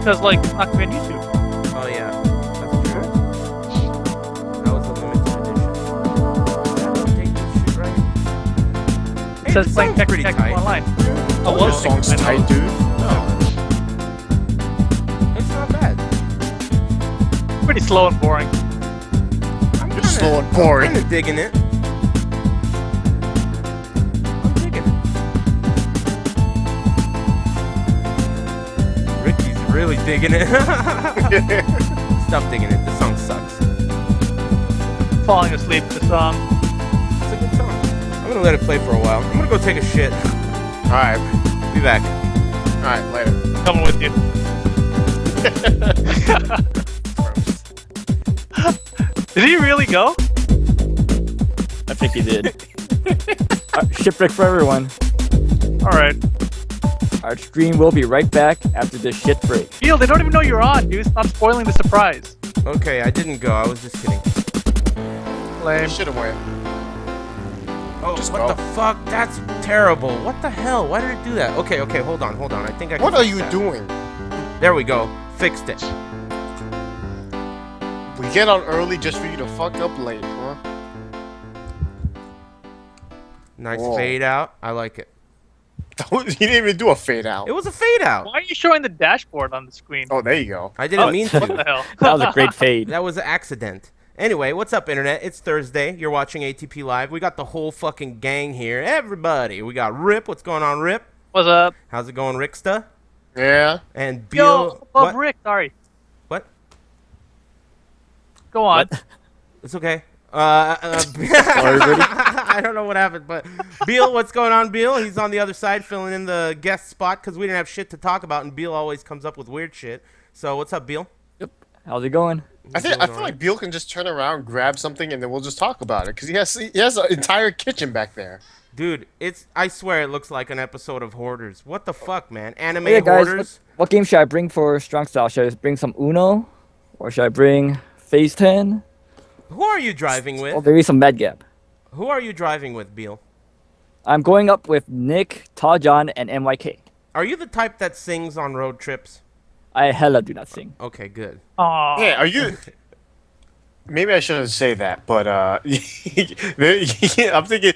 Because, like, it's not going to be on YouTube. Oh yeah, that's true. That was a limited edition. Did I update this shit right? It says this playing song's pretty Text tight. online. Oh, well, this song's I know. tight, dude. No. It's not bad. Pretty slow and boring. You're slow and boring. I'm kinda digging it. I'm digging it. Ricky's really digging it. Stop digging it. This song sucks. Falling asleep to the song. It's a good song. I'm gonna let it play for a while. I'm gonna go take a shit. Alright. Be back. Alright, later. Coming with you. Did he really go? I think he did. Shipwreck for everyone. Alright. Our stream will be right back after this shit break. Neil, they don't even know you're on, dude. Stop spoiling the surprise. Okay, I didn't go. I was just kidding. Lame. Should have went. Oh, Just what go. the fuck? That's terrible. What the hell? Why did it do that? Okay, hold on. I think I can What are fix you that. doing? There we go. Fixed it. We get on early just for you to fuck up late, huh? Nice Whoa. fade out. I like it. You didn't even do a fade out. It was a fade out. Why are you showing the dashboard on the screen? Oh, there you go. I didn't Oh, mean What the to. hell? That was a great fade. That was an accident. Anyway, what's up, Internet? It's Thursday. You're watching ATP Live. We got the whole fucking gang here. Everybody. We got Rip. What's going on, Rip? What's up? How's it going, Ricksta? Yeah. And Yo, Bill. above What? Rick, sorry. What? Go on. What? It's okay. everybody. I don't know what happened, but Beal, what's going on, Beal? He's on the other side filling in the guest spot because we didn't have shit to talk about, and Beal always comes up with weird shit. So what's up, Beal? Yep. How's it going? I feel like Beal can just turn around, grab something, and then we'll just talk about it because he has an entire kitchen back there. Dude, I swear it looks like an episode of Hoarders. What the fuck, man? Anime Oh, yeah, guys, Hoarders? what game should I bring for Strong Style? Should I bring some Uno? Or should I bring Phase 10? Who are you driving Or with? maybe some Mad Gap? Who are you driving with, Beal? I'm going up with Nick, Tajan, and MYK. Are you the type that sings on road trips? I hella do not sing. Okay, good. Aw. Yeah, are you? Maybe I shouldn't say that, but I'm thinking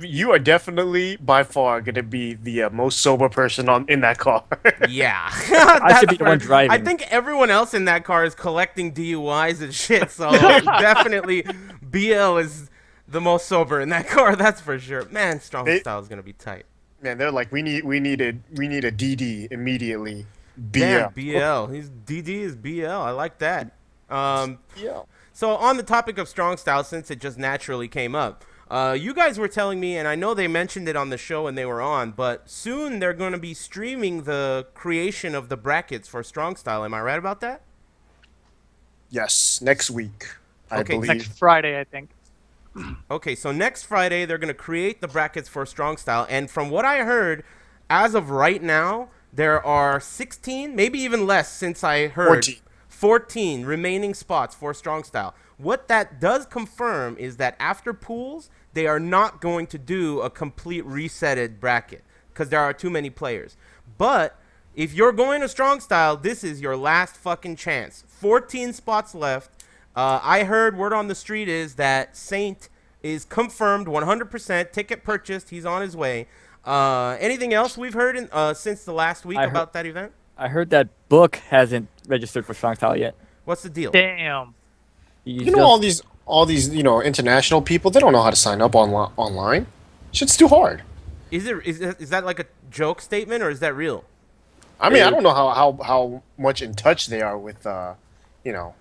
you are definitely by far gonna be the most sober person in that car. Yeah. I should be the one That's driving. I think everyone else in that car is collecting DUIs and shit, so definitely BL is the most sober in that car, that's for sure. Man, Strong Style is gonna be tight. Man, they're like, we need a DD immediately. Damn, BL. DD is BL. I like that. Yeah. So on the topic of Strong Style, since it just naturally came up, you guys were telling me, and I know they mentioned it on the show when they were on, but soon they're going to be streaming the creation of the brackets for Strong Style. Am I right about that? Yes, next week, I Okay, believe. Next Friday, I think. Okay, so next Friday they're going to create the brackets for Strong Style, and from what I heard, as of right now, there are 16, maybe even less since I heard. 14 remaining spots for Strong Style. What that does confirm is that after pools, they are not going to do a complete resetted bracket because there are too many players. But if you're going to Strong Style, this is your last fucking chance. 14 spots left. I heard word on the street is that Saint is confirmed 100%. Ticket purchased. He's on his way. Anything else we've heard since the last week about that event? I heard that Book hasn't registered for Strong Style yet. What's the deal? Damn. You know, all these international people, they don't know how to sign up online. Shit's too hard. Is that like a joke statement or is that real? I mean, I don't know how much in touch they are with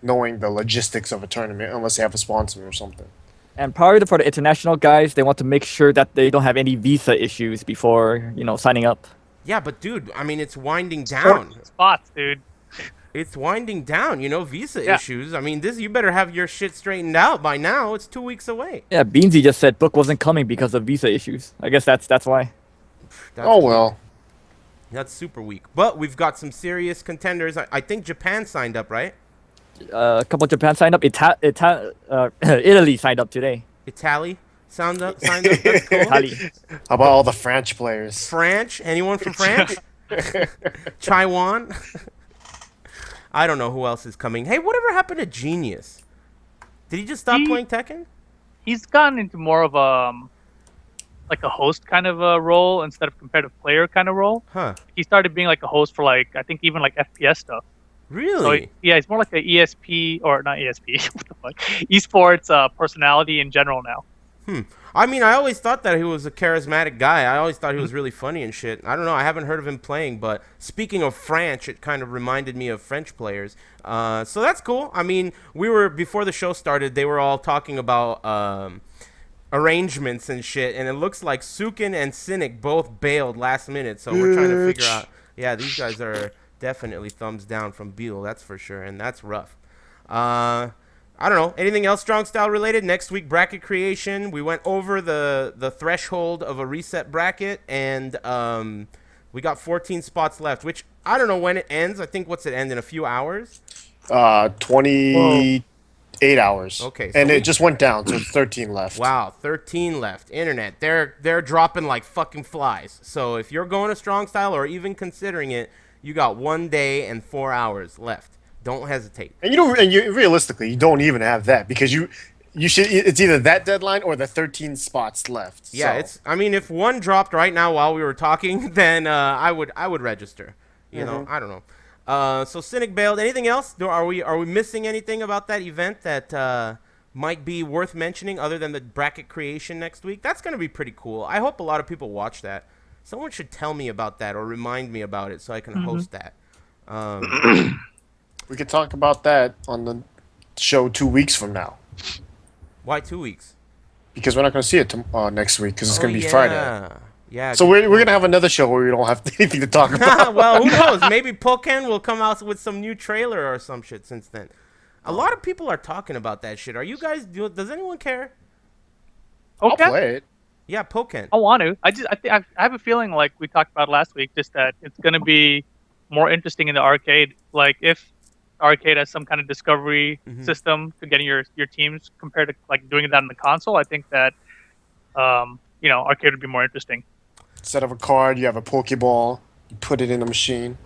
knowing the logistics of a tournament unless they have a sponsor or something. And probably for the international guys, they want to make sure that they don't have any visa issues before, signing up. Yeah, but dude, I mean, it's winding down. Spots, dude. It's winding down, visa issues. I mean, you better have your shit straightened out by now. It's 2 weeks away. Yeah, Beansy just said Book wasn't coming because of visa issues. I guess that's why. Oh, well. That's super weak. But we've got some serious contenders. I think Japan signed up, right? A couple of Japan signed up. Italy signed up today. Italy signed up. That's cool. Italy. How about all the French players? French? Anyone from France? Taiwan? I don't know who else is coming. Hey, whatever happened to Genius? Did he just stop playing Tekken? He's gotten into more of like a host kind of a role instead of competitive player kind of role. Huh. He started being like a host for like I think even like FPS stuff. Really? So yeah, he's more like a ESP or not ESP. What the fuck? Esports personality in general now. I mean, I always thought that he was a charismatic guy. I always thought he was really funny and shit. I don't know. I haven't heard of him playing, but speaking of French, it kind of reminded me of French players. So that's cool. I mean, before the show started, they were all talking about arrangements and shit, and it looks like Sukin and Cynic both bailed last minute. So we're trying to figure out. Yeah, these guys are definitely thumbs down from Beal, that's for sure, and that's rough. I don't know. Anything else strong style related? Next week, bracket creation. We went over the threshold of a reset bracket, and we got 14 spots left, which I don't know when it ends. I think what's it end in a few hours? 28 hours. Okay, so and it just went down, so it's 13 left. Wow, 13 left. Internet, they're dropping like fucking flies. So if you're going to strong style or even considering it, you got 1 day and 4 hours left. Don't hesitate. And realistically, you don't even have that because you should. It's either that deadline or the 13 spots left. Yeah, so. I mean, if one dropped right now while we were talking, then I would register. You know, I don't know. So Cynic bailed. Anything else? Are we missing anything about that event that might be worth mentioning other than the bracket creation next week? That's gonna be pretty cool. I hope a lot of people watch that. Someone should tell me about that or remind me about it so I can host that. We could talk about that on the show 2 weeks from now. Why 2 weeks? Because we're not going to see it next week because it's going to be Friday. Yeah. So we're going to have another show where we don't have anything to talk about. Well, who knows? Maybe Pokken will come out with some new trailer or some shit since then. A lot of people are talking about that shit. Are you guys? Does anyone care? I'll play it. Yeah, Pokken. I want to. I have a feeling like we talked about last week, just that it's going to be more interesting in the arcade. Like if arcade has some kind of discovery system to getting your teams compared to like doing that in the console, I think that arcade would be more interesting. Instead of a card, you have a Pokeball. You put it in a machine.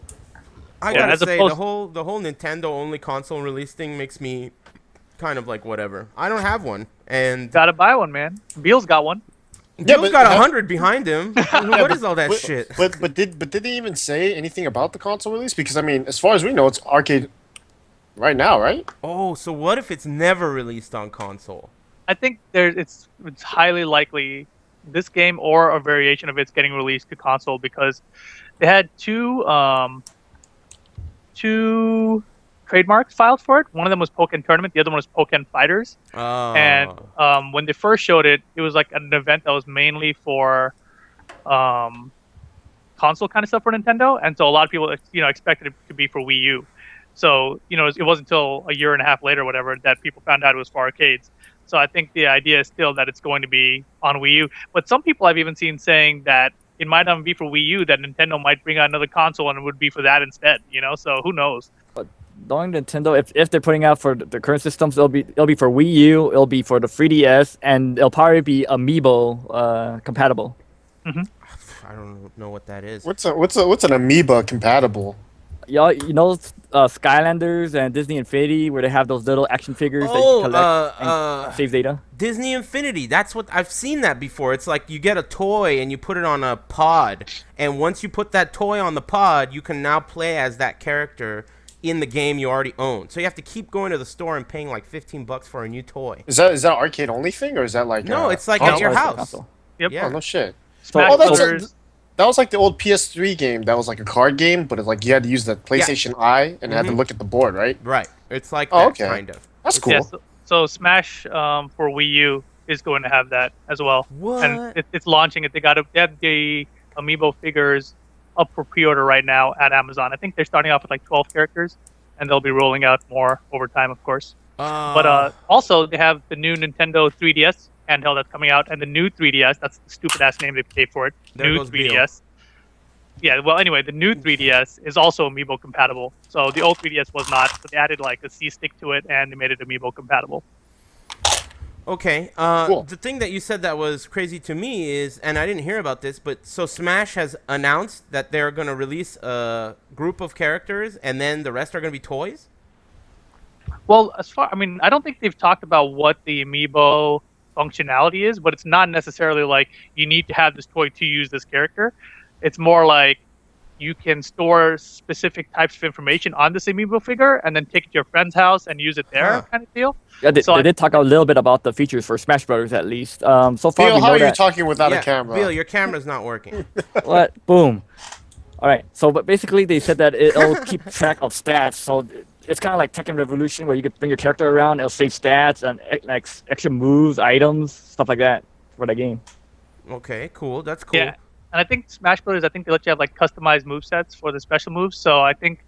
I gotta say, the whole Nintendo only console release thing makes me kind of like whatever. I don't have one, and gotta buy one, man. Beal's got one. Beal's got 100 behind him. What is all that shit? But did they even say anything about the console release? Because I mean, as far as we know, it's arcade right now, right? Oh, so what if it's never released on console? I think it's highly likely this game or a variation of it's getting released to console because they had two trademarks filed for it. One of them was Pokken Tournament, the other one was Pokken Fighters. Oh. And when they first showed it, it was like an event that was mainly for console kind of stuff for Nintendo, and so a lot of people expected it to be for Wii U. So it wasn't until a year and a half later, or whatever, that people found out it was for arcades. So I think the idea is still that it's going to be on Wii U. But some people I've even seen saying that it might not be for Wii U, that Nintendo might bring out another console and it would be for that instead. So who knows? But knowing Nintendo, if they're putting out for the current systems, it'll be for Wii U, it'll be for the 3DS, and it'll probably be Amiibo compatible. Mm-hmm. I don't know what that is. What's an Amiibo compatible? Yeah, Skylanders and Disney Infinity, where they have those little action figures that you collect and save data. Disney Infinity. That's what I've seen that before. It's like you get a toy and you put it on a pod, and once you put that toy on the pod, you can now play as that character in the game you already own. So you have to keep going to the store and paying like $15 for a new toy. Is that an arcade only thing, or is that like no? It's like at your house. Yep. Yeah. Oh no shit. Smash Brothers. That was like the old PS3 game. That was like a card game, but it's like you had to use the PlayStation Eye and had to look at the board, right? Right. It's like that kind of. That's cool. Yeah, so Smash for Wii U is going to have that as well. What? And it's launching it. They have the Amiibo figures up for pre-order right now at Amazon. I think they're starting off with like 12 characters, and they'll be rolling out more over time, of course. But also, they have the new Nintendo 3DS handheld that's coming out, and the new 3DS, that's the stupid-ass name they paid for it. There new goes 3DS. Beal. Yeah, well, anyway, the new 3DS is also Amiibo compatible. So the old 3DS was not, but they added like a C-stick to it, and they made it Amiibo compatible. Okay. Cool. The thing that you said that was crazy to me is, and I didn't hear about this, but so Smash has announced that they're going to release a group of characters, and then the rest are going to be toys. Well, I mean, I don't think they've talked about what the amiibo functionality is, but it's not necessarily like you need to have this toy to use this character. It's more like you can store specific types of information on this amiibo figure and then take it to your friend's house and use it there, Huh. kind of deal. Yeah, So they did talk a little bit about the features for Smash Brothers at least. So far Bill, we how know are you that. talking without a Yeah, camera? Bill, your camera's not working. What? Boom. All right. So, but basically, they said that it'll keep track of stats. So it's kind of like Tekken Revolution, where you could bring your character around. It'll save stats and like extra moves, items, stuff like that for the game. Okay, cool. That's cool. yeah, and I think Smash Brothers, I think they let you have like customized move sets for the special moves. So I think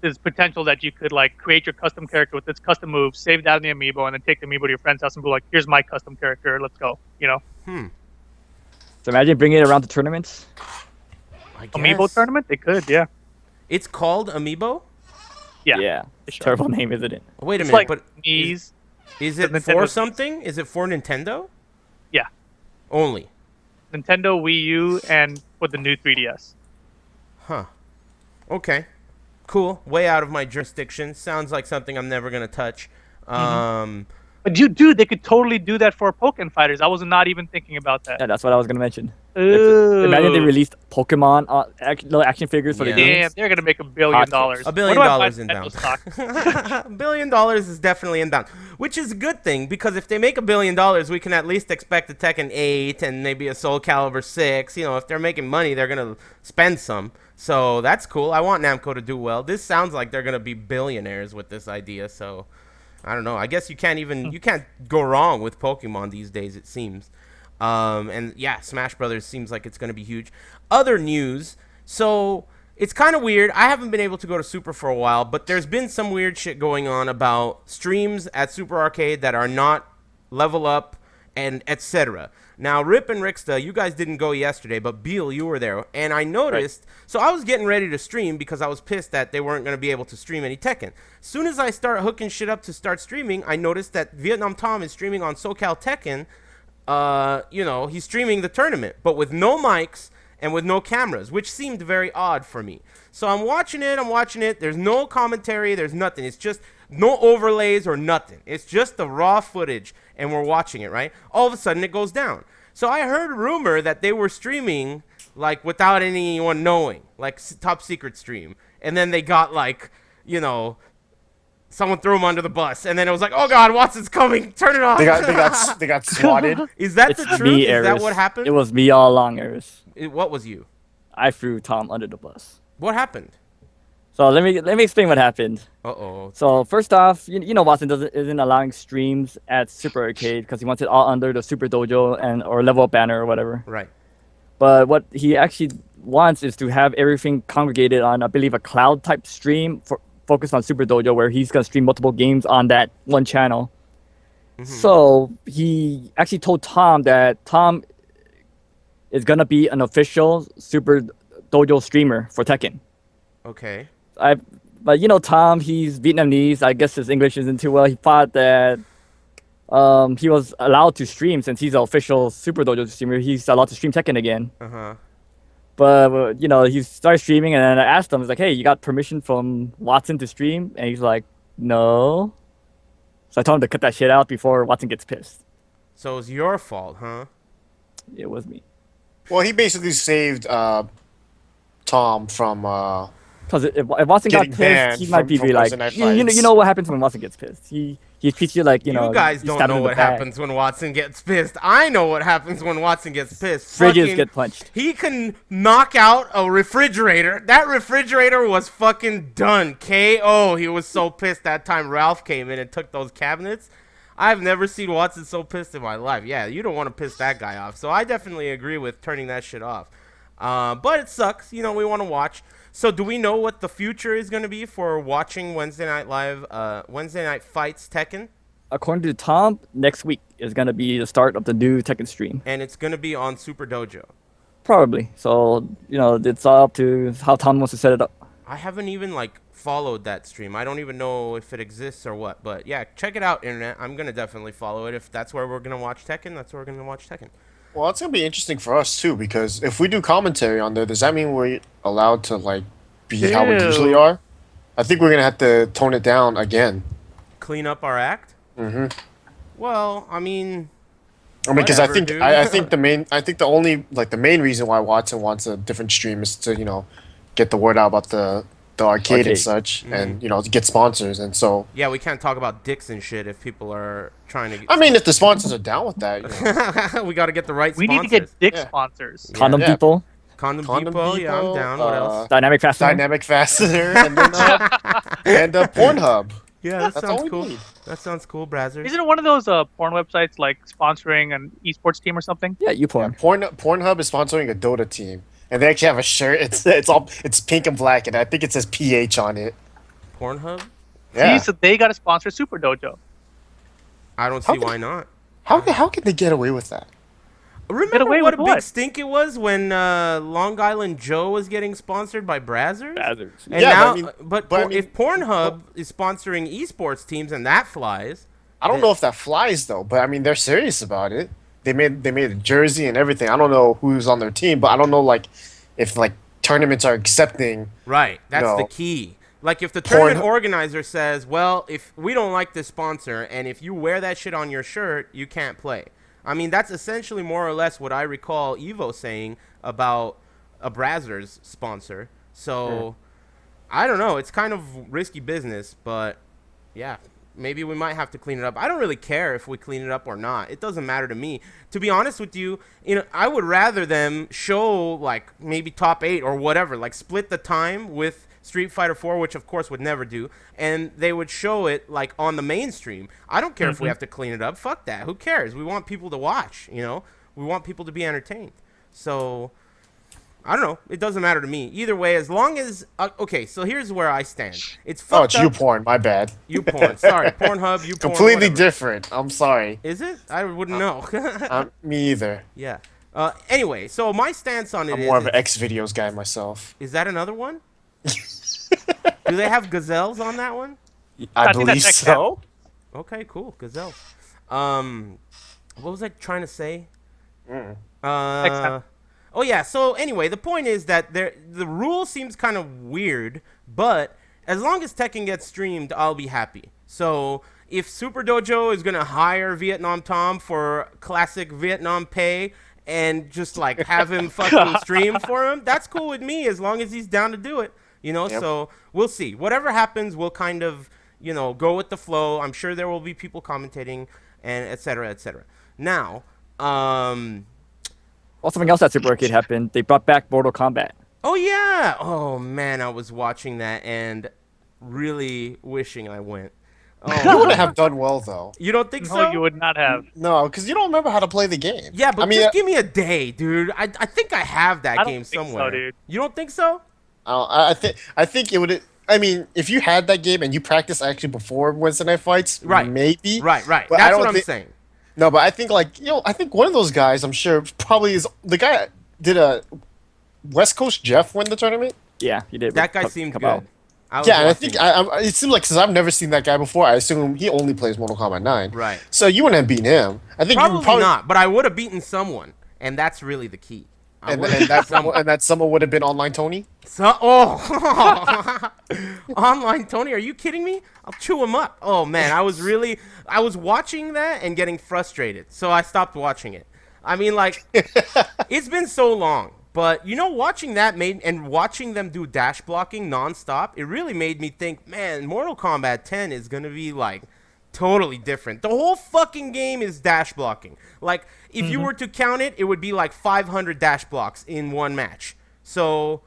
there's potential that you could like create your custom character with its custom moves, save that in the amiibo, and then take the amiibo to your friend's house and be like, "Here's my custom character. Let's go." You know, So imagine bringing it around to tournaments. I amiibo guess. tournament, they could, yeah, It's called Amiibo? yeah. Sure. Terrible name, isn't it? Wait a It's minute, like but knees. is the it for Nintendo something? Is it for Nintendo? Yeah, Only. Nintendo, Wii U, and for the new 3DS. Huh. Okay. Cool. Way out of my jurisdiction. Sounds like something I'm never gonna touch. But dude, they could totally do that for Pokken Fighters. I was not even thinking about that. Yeah, that's what I was gonna mention. Ooh. Imagine they released Pokemon little action figures for the Yeah. game. Damn, they're gonna make $1 billion. Hotcakes. $1 billion What do I buy inbound. Nintendo stock? $1 billion is definitely inbound, which is a good thing because if they make $1 billion, we can at least expect a Tekken 8 and maybe a Soul Calibur 6. You know, if they're making money, they're gonna spend some. So that's cool. I want Namco to do well. This sounds like they're gonna be billionaires with this idea. So I don't know. I guess you can't go wrong with Pokemon these days. It seems. And yeah, Smash Brothers seems like it's going to be huge. Other news. So it's kind of weird. I haven't been able to go to Super for a while, but there's been some weird shit going on about streams at Super Arcade that are not Level Up and etc. Now, Rip and Rixta, you guys didn't go yesterday, but Beal, you were there. And I noticed, so I was getting ready to stream because I was pissed that they weren't going to be able to stream any Tekken. As soon as I start hooking shit up to start streaming, I noticed that Vietnam Tom is streaming on SoCal Tekken. You know, he's streaming the tournament, but with no mics and with no cameras, which seemed very odd for me. So I'm watching it. There's no commentary. There's nothing. It's just no overlays or nothing. It's just the raw footage, and we're watching it, right? All of a sudden, it goes down. So I heard a rumor that they were streaming, like, without anyone knowing, like, top secret stream. And then they got, like, you know, someone threw him under the bus, and then it was like, oh God, Watson's coming, turn it off. They got swatted. Is that It's the truth? me, Is that Eris. what happened? It was me all along, Eris. What was you? I threw Tom under the bus. What happened? So let me explain what happened. Uh-oh. So first off, you know Watson isn't allowing streams at Super Arcade because he wants it all under the Super Dojo and or Level Up banner or whatever. Right. But what he actually wants is to have everything congregated on, I believe, a cloud type stream focused on Super Dojo, where he's gonna stream multiple games on that one channel. So he actually told Tom that Tom is gonna be an official Super Dojo streamer for Tekken. Okay. But you know Tom, he's Vietnamese. I guess his English isn't too well. He thought that he was allowed to stream since he's an official Super Dojo streamer. He's allowed to stream Tekken again. Uh-huh. But you know, he started streaming, and then I asked him, "I was like, hey, you got permission from Watson to stream?" And he's like, "No." So I told him to cut that shit out before Watson gets pissed. So it was your fault, huh? It was me. Well, he basically saved Tom from Because if Watson got Getting pissed, banned he might be from like, Wednesday night you fights. know what happens when Watson gets pissed. He treats you like, you know, guys you don't stab him know in the what back. happens when Watson gets pissed. I know what happens when Watson gets pissed. Fridges Fucking- get punched. He can knock out a refrigerator. That refrigerator was fucking done. KO. He was so pissed that time Ralph came in and took those cabinets. I've never seen Watson so pissed in my life. Yeah, you don't want to piss that guy off. So I definitely agree with turning that shit off. But it sucks. You know, we want to watch. So do we know what the future is going to be for watching Wednesday Night Live, Wednesday Night Fights Tekken? According to Tom, next week is going to be the start of the new Tekken stream. And it's going to be on Super Dojo. Probably. So, you know, it's all up to how Tom wants to set it up. I haven't even like followed that stream. I don't even know if it exists or what. But yeah, check it out, internet. I'm gonna definitely follow it. If that's where we're gonna watch Tekken, that's where we're gonna watch Tekken. Well, it's gonna be interesting for us too because if we do commentary on there, does that mean we're allowed to like be how we usually Ew. are? I think we're gonna have to tone it down again. Clean up our act. Mm-hmm. Well, I mean, I mean, because whatever, dude. I think the only like the main reason why Watson wants a different stream is to get the word out about the arcade and Arcade. such, and to get sponsors, and so Yeah, we can't talk about dicks and shit if people are trying to. I mean, if the sponsors are down with that, We got to get the right We sponsors. need to get dick Yeah. sponsors. Condom Yeah. Depot, Condom, Condom Depot. Yeah, I'm Depot, down. What else? Dynamic Fastener. Dynamic Fastener, and then and Pornhub. Yeah, that That's all sounds we cool. need. That sounds cool, Brazzers. Isn't it one of those porn websites like sponsoring an esports team or something? Yeah, YouPorn. Pornhub is sponsoring a Dota team, and they actually have a shirt. It's pink and black, and I think it says PH on it. Pornhub? Yeah. See, so they got to sponsor Super Dojo. I don't How see could- why not. How can they get away with that? Remember away what a with big what? stink it was when Long Island Joe was getting sponsored by Brazzers? Brazzers. And Yeah, now, but I mean- but but I mean- if Pornhub is sponsoring esports teams and that flies, I don't know if that flies though, but I mean they're serious about it. They made a jersey and everything. I don't know who's on their team, but I don't know if tournaments are accepting. right? That's No. the key. Like if the Porn- tournament organizer says, "Well, if we don't like this sponsor, and if you wear that shit on your shirt, you can't play." I mean, that's essentially more or less what I recall Evo saying about a Brazzers sponsor. So I don't know. It's kind of risky business, but yeah, maybe we might have to clean it up. I don't really care if we clean it up or not. It doesn't matter to me. To be honest with you, I would rather them show like maybe top 8 or whatever, like split the time with Street Fighter 4, which of course would never do, and they would show it like on the mainstream. I don't care if we have to clean it up. Fuck that. Who cares? We want people to watch, We want people to be entertained. So I don't know. It doesn't matter to me. Either way, as long as okay, so here's where I stand. It's Oh, fucked it's up. YouPorn. My bad. YouPorn. Sorry, Pornhub, YouPorn. Completely whatever. different. I'm sorry. Is it? I wouldn't know. Me either. Yeah. Anyway, so my stance on it I'm is, more of an X videos guy myself. is that another one? Do they have gazelles on that one? I think believe that's so. Okay, cool. Gazelles. What was I trying to say? Excellent. Oh yeah. So anyway, the point is that the rule seems kind of weird, but as long as Tekken gets streamed, I'll be happy. So if Super Dojo is gonna hire Vietnam Tom for classic Vietnam pay and just like have him fucking stream for him, that's cool with me as long as he's down to do it. Yep. So we'll see. Whatever happens, we'll kind of go with the flow. I'm sure there will be people commentating and et cetera, et cetera. Now, Also, something else at Super Arcade happened. They brought back Mortal Kombat. oh yeah. Oh man, I was watching that and really wishing I went. You Oh, wouldn't have done well though. you don't think No, so? you would not have. No, because you don't remember how to play the game. Yeah, but I mean, just give me a day, dude. I think I have that I don't game think so, somewhere. dude. You don't think so? I think it would. I mean, if you had that game and you practiced actually before Wednesday Night Fights, Right. maybe. Right. But I That's don't what I'm think- saying. No, but I think I think one of those guys, I'm sure, probably is the guy. Did a West Coast Jeff win the tournament? Yeah, he did. That guy Come- seemed come good. out. I was Yeah, and I watching think it. it seemed like since I've never seen that guy before, I assume he only plays Mortal Kombat 9. Right. So you wouldn't have beaten him. I think you Probably not, but I would have beaten someone, and that's really the key. I And, would've and, beaten that someone would have been online Tony. Online Tony, are you kidding me? I'll chew him up. Oh man, I was watching that and getting frustrated, so I stopped watching it. I mean, like, it's been so long, but watching that watching them do dash blocking nonstop, it really made me think, man, Mortal Kombat 10 is gonna be like totally different. The whole fucking game is dash blocking. Like, if you were to count it, it would be like 500 dash blocks in one match. So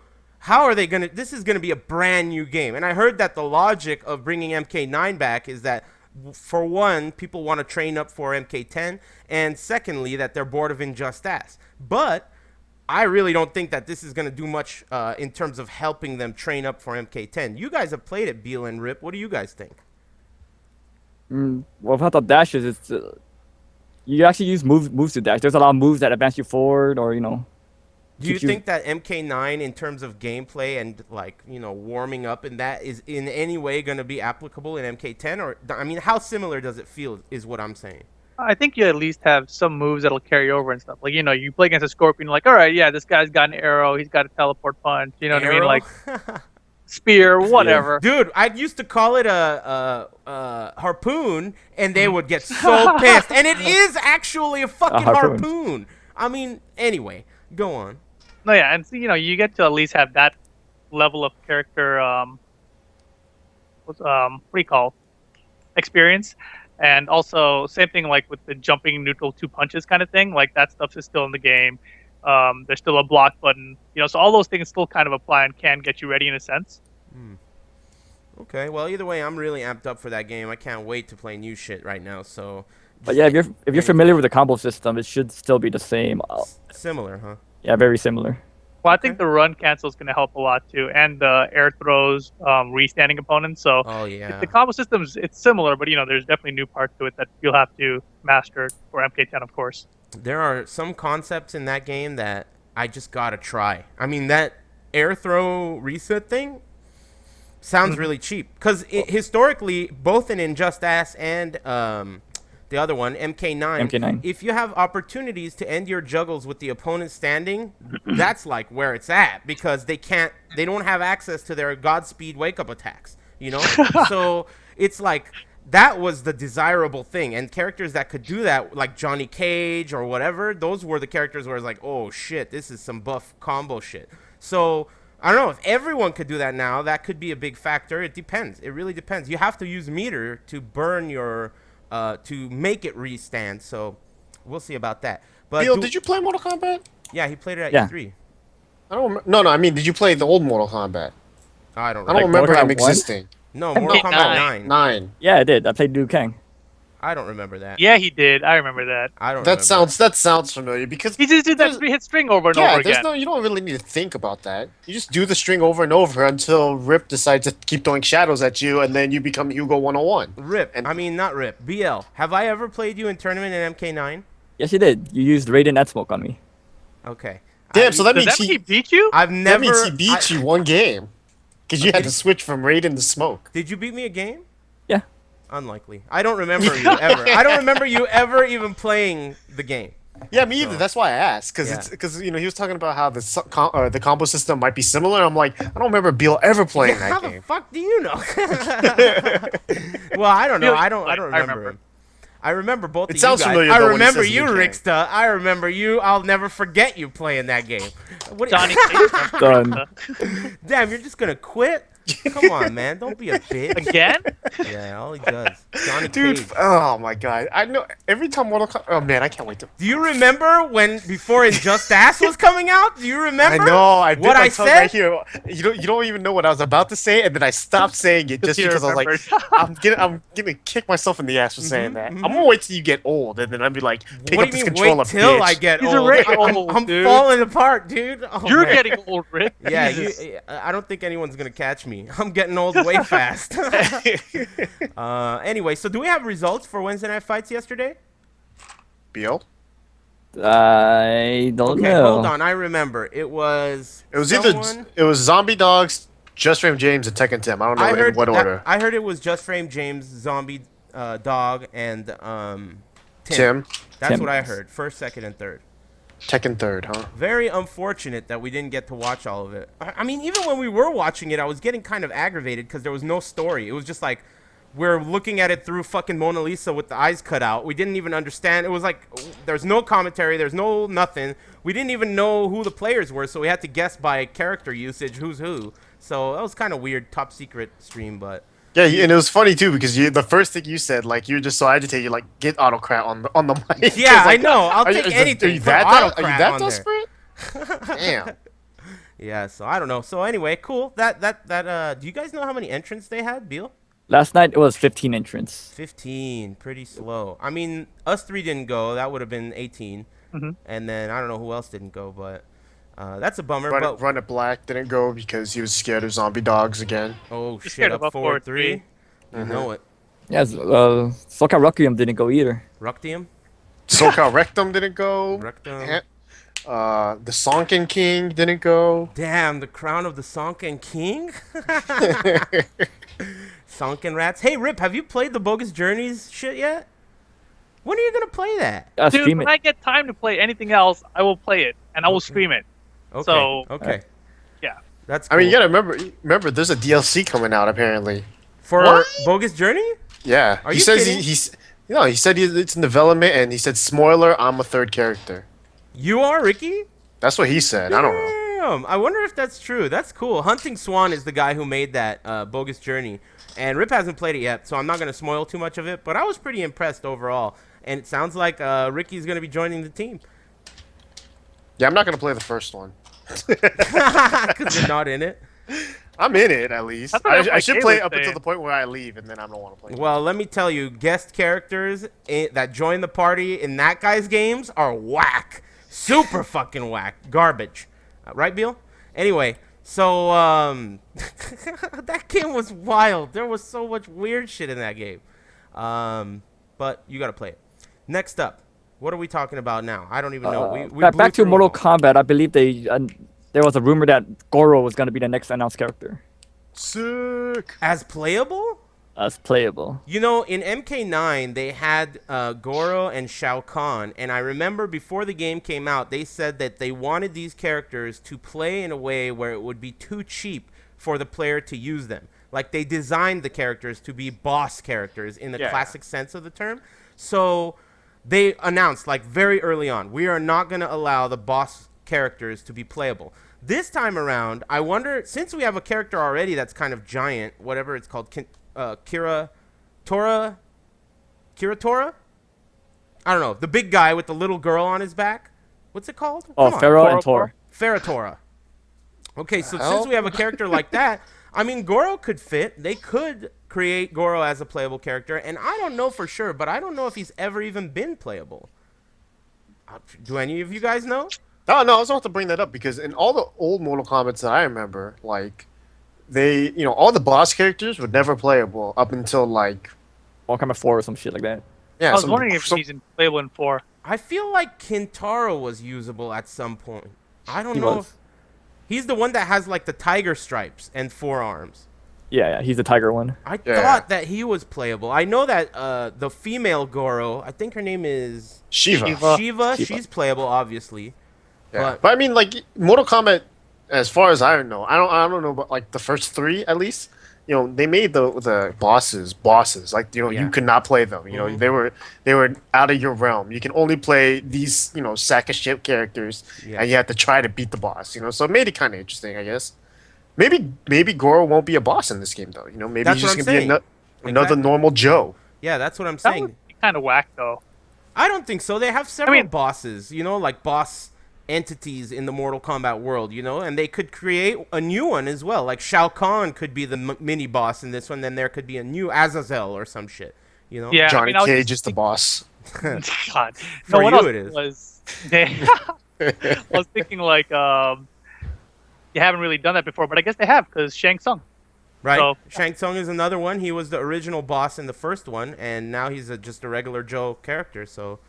how are they gonna? This is gonna be a brand new game. And I heard that the logic of bringing MK9 back is that, for one, people want to train up for MK10, and secondly, that they're bored of Injustice. But I really don't think that this is gonna do much in terms of helping them train up for MK10. You guys have played it, Beal and Rip. What do you guys think? Well, about the dashes, you actually use moves to dash. There's a lot of moves that advance you forward, or Do you keeps you. think that MK9 in terms of gameplay and like, warming up and that is in any way going to be applicable in MK10 or I mean, how similar does it feel is what I'm saying. I think you at least have some moves that'll carry over and stuff. Like, you play against a Scorpion, like, all right, yeah, this guy's got an arrow, he's got a teleport punch, you know what I mean? Arrow? Like, spear, whatever. Dude, I used to call it a harpoon, and they would get so pissed. And it is actually a fucking harpoon. harpoon. I mean, anyway, go on. No, yeah, and so, you get to at least have that level of character, what do you call, experience. And also, same thing like with the jumping neutral 2 punches kind of thing. Like, that stuff is still in the game. There's still a block button. So all those things still kind of apply and can get you ready in a sense. Okay, well, either way, I'm really amped up for that game. I can't wait to play new shit right now. So, But yeah, if you're familiar with the combo system, it should still be the same. similar, huh? Yeah, very similar. Well, I think the run cancel is going to help a lot too, and the air throws, restanding components. So Oh yeah. the combo systems, it's similar, but there's definitely new parts to it that you'll have to master for MK10, of course. There are some concepts in that game that I just gotta try. I mean, that air throw reset thing sounds really cheap because historically, both in Injustice and the other one, MK9, if you have opportunities to end your juggles with the opponent standing, that's like where it's at because they don't have access to their Godspeed wake up attacks, So it's like that was the desirable thing, and characters that could do that, like Johnny Cage or whatever, those were the characters where it's like, oh shit, this is some buff combo shit. So I don't know if everyone could do that now. That could be a big factor. It depends. It really depends. You have to use meter to burn your to make it restand. So we'll see about that. But Bill, did you play Mortal Kombat? Yeah, he played it at Yeah. E3. I don't. No, I mean, did you play the old Mortal Kombat? I don't. I don't Like remember Mortal him Kombat 1? existing. No, Mortal Kombat 9. 9. Yeah, I did. I played Liu Kang. I don't remember that. Yeah, he did. I remember that. I don't. That remember. sounds familiar because He just did that there's- hit string over and yeah, over there's again. you don't really need to think about that. You just do the string over and over until Rip decides to keep throwing shadows at you, and then you become Hugo 101. Rip. And- I mean, not Rip. BL. Have I ever played you in tournament in MK9? Yes, you did. You used Raiden and Smoke on me. Okay. Damn, so that Does means that mean he beat you? I've that never. means he beat you one game because you had Did- to switch from Raiden to Smoke. Did you beat me a game? Yeah. Unlikely. I don't remember you ever. I don't remember you ever even playing the game. Yeah, me either. So- That's why I asked because Yeah. he was talking about how the combo system might be similar. I'm like, I don't remember Bill ever playing How that the game. fuck do you know? Well, I don't know. I don't I remember remember. him. I remember both It of sounds you guys. familiar, I though, when he remember says you, Liu Kang. Ricksta. I remember you. I'll never forget you playing that game. What Johnny Cage. Done. Damn, you're just gonna quit? Come on, man. Don't be a bitch. Again? Yeah, all he does. Johnny Dude, Cage. oh my god. I know every time Mortal Kombat. Oh man, I can't wait to. Do you remember when before Injustice was coming out? Do you I remember? know. I bit what my I tongue said. right here. You don't even know what I was about to say, and then I stopped saying it just You because I was like, remembered. I'm gonna kick myself in the ass for saying that. I'm gonna wait till you get old, and then I'll be like, pick What up do you this mean? controller, Wait till bitch. I get He's old. already I'm, old, I'm dude. falling apart, dude. Oh, You're man. getting old, Rick. Yeah, Jesus. I don't think anyone's gonna catch me. I'm getting old way fast. Anyway, so do we have results for Wednesday night fights yesterday? Bill? I don't Okay, know. hold on. I remember it was. It was someone- it was Zombie Dogs, Just Frame James, and Tekken Tim. I don't know I heard in what that- order. I heard it was Just Frame James, Zombie Dog, and Tim. That's Tim. what I heard. First, second, and third. Tekken third, huh? Very unfortunate that we didn't get to watch all of it. I mean, even when we were watching it, I was getting kind of aggravated because there was no story. It was just like we're looking at it through fucking Mona Lisa with the eyes cut out. We didn't even understand. It was like there's no commentary. There's no nothing. We didn't even know who the players were, so we had to guess by character usage who's who. So that was kind of weird, top secret stream, but... Yeah, and it was funny too because the first thing you said, like you were just so agitated, you're like, get autocrat on the mic. Yeah, like, I know. I'll are you- take are anything. you Put that autocrat Are you that on there. desperate? Damn. Yeah, so I don't know. So anyway, cool. Do you guys know how many entrants they had, Beal? Last night it was 15 entrants. 15, pretty slow. I mean, us three didn't go. That would have been 18. Mhm. And then I don't know who else didn't go, but that's a bummer. But Run It Black didn't go because he was scared of zombie dogs again. oh Just shit, scared up of 4-3. 4-3. You know it. Yes, Soka Requiem didn't go either. Ructium? SoCal Rectum didn't go. Rectum. Ha- The Sonken King didn't go. Damn, the crown of the Sunken King? Sunken Rats. Hey, Rip, have you played the Bogus Journeys shit yet? When are you going to play that? Dude, Stream when it. I get time to play anything else, I will play it and I will Okay. stream it. Okay. So okay. yeah. That's I cool. mean, you gotta remember, there's a DLC coming out apparently. For What? Bogus Journey? Yeah, Are he you says kidding? he said it's in development, and he said, "Spoiler, I'm a third character." You are, Ricky? That's what he said. I don't know. Damn. I wonder if that's true. That's cool. Hunting Swan is the guy who made that Bogus Journey. And Rip hasn't played it yet, so I'm not going to spoil too much of it. But I was pretty impressed overall. And it sounds like Ricky's going to be joining the team. Yeah, I'm not gonna play the first one. Because you're not in it. I'm in it at least. That's what I like should Kay play was up until saying. the point where I leave, and then I don't want to play. Well, let me tell you, guest characters that join the party in that guy's games are whack. Super fucking whack. Garbage. Right, Beal? Anyway, so, that game was wild. There was so much weird shit in that game. But you gotta play it. Next up, what are we talking about now? I don't even know. We blew Back to through Mortal them all. Kombat, I believe there was a rumor that Goro was going to be the next announced character Sick. As playable? as playable. You know, in MK9, they had Goro and Shao Kahn, and I remember before the game came out, they said that they wanted these characters to play in a way where it would be too cheap for the player to use them. Like, they designed the characters to be boss characters in the Yeah. classic sense of the term. So they announced, like, very early on, we are not going to allow the boss characters to be playable. This time around, I wonder, since we have a character already that's kind of giant, whatever it's called, Kira Tora? I don't know. The big guy with the little girl on his back. What's it called? Oh, Come on. Pharaoh and Tor. Tor. Ferrotora. Okay, so hell? since we have a character like that, I mean, Goro could fit. They could create Goro as a playable character, and I don't know for sure, but I don't know if he's ever even been playable. Do any of you guys know? No, I was about to bring that up because in all the old Mortal Kombat that I remember, like all the boss characters were never playable up until like Mortal Kombat 4 or some shit like that. yeah. I was wondering if some- he's in playable in 4. I feel like Kintaro was usable at some point. I don't He know. was. If, he's the one that has like the tiger stripes and forearms. Yeah, he's the tiger one. I Yeah. thought that he was playable. I know that the female Goro, I think her name is Shiva. Shiva. Shiva. Shiva. She's playable, obviously. Yeah. But- But I mean, like Mortal Kombat, as far as I know, I don't know, but like the first three at least, they made the bosses. Like Yeah. you could not play them. Mhm. They were out of your realm. You can only play these sack of shit characters, Yeah. and you have to try to beat the boss. So it made it kind of interesting, I guess. Maybe Goro won't be a boss in this game though. Maybe That's he's just what I'm gonna be saying. another Exactly. normal Joe. Yeah, that's what I'm That saying. would be kind of whack, though. I don't think so. They have several mean- bosses, like boss entities in the Mortal Kombat world, and they could create a new one as well. Like Shao Kahn could be the mini boss in this one, then there could be a new Azazel or some shit, Yeah, Johnny I was Cage just is the boss. God. For no, what you else it is. Was, I was thinking like you haven't really done that before, but I guess they have because Shang Tsung. Right. So- Shang Tsung is another one. He was the original boss in the first one, and now he's just a regular Joe character. So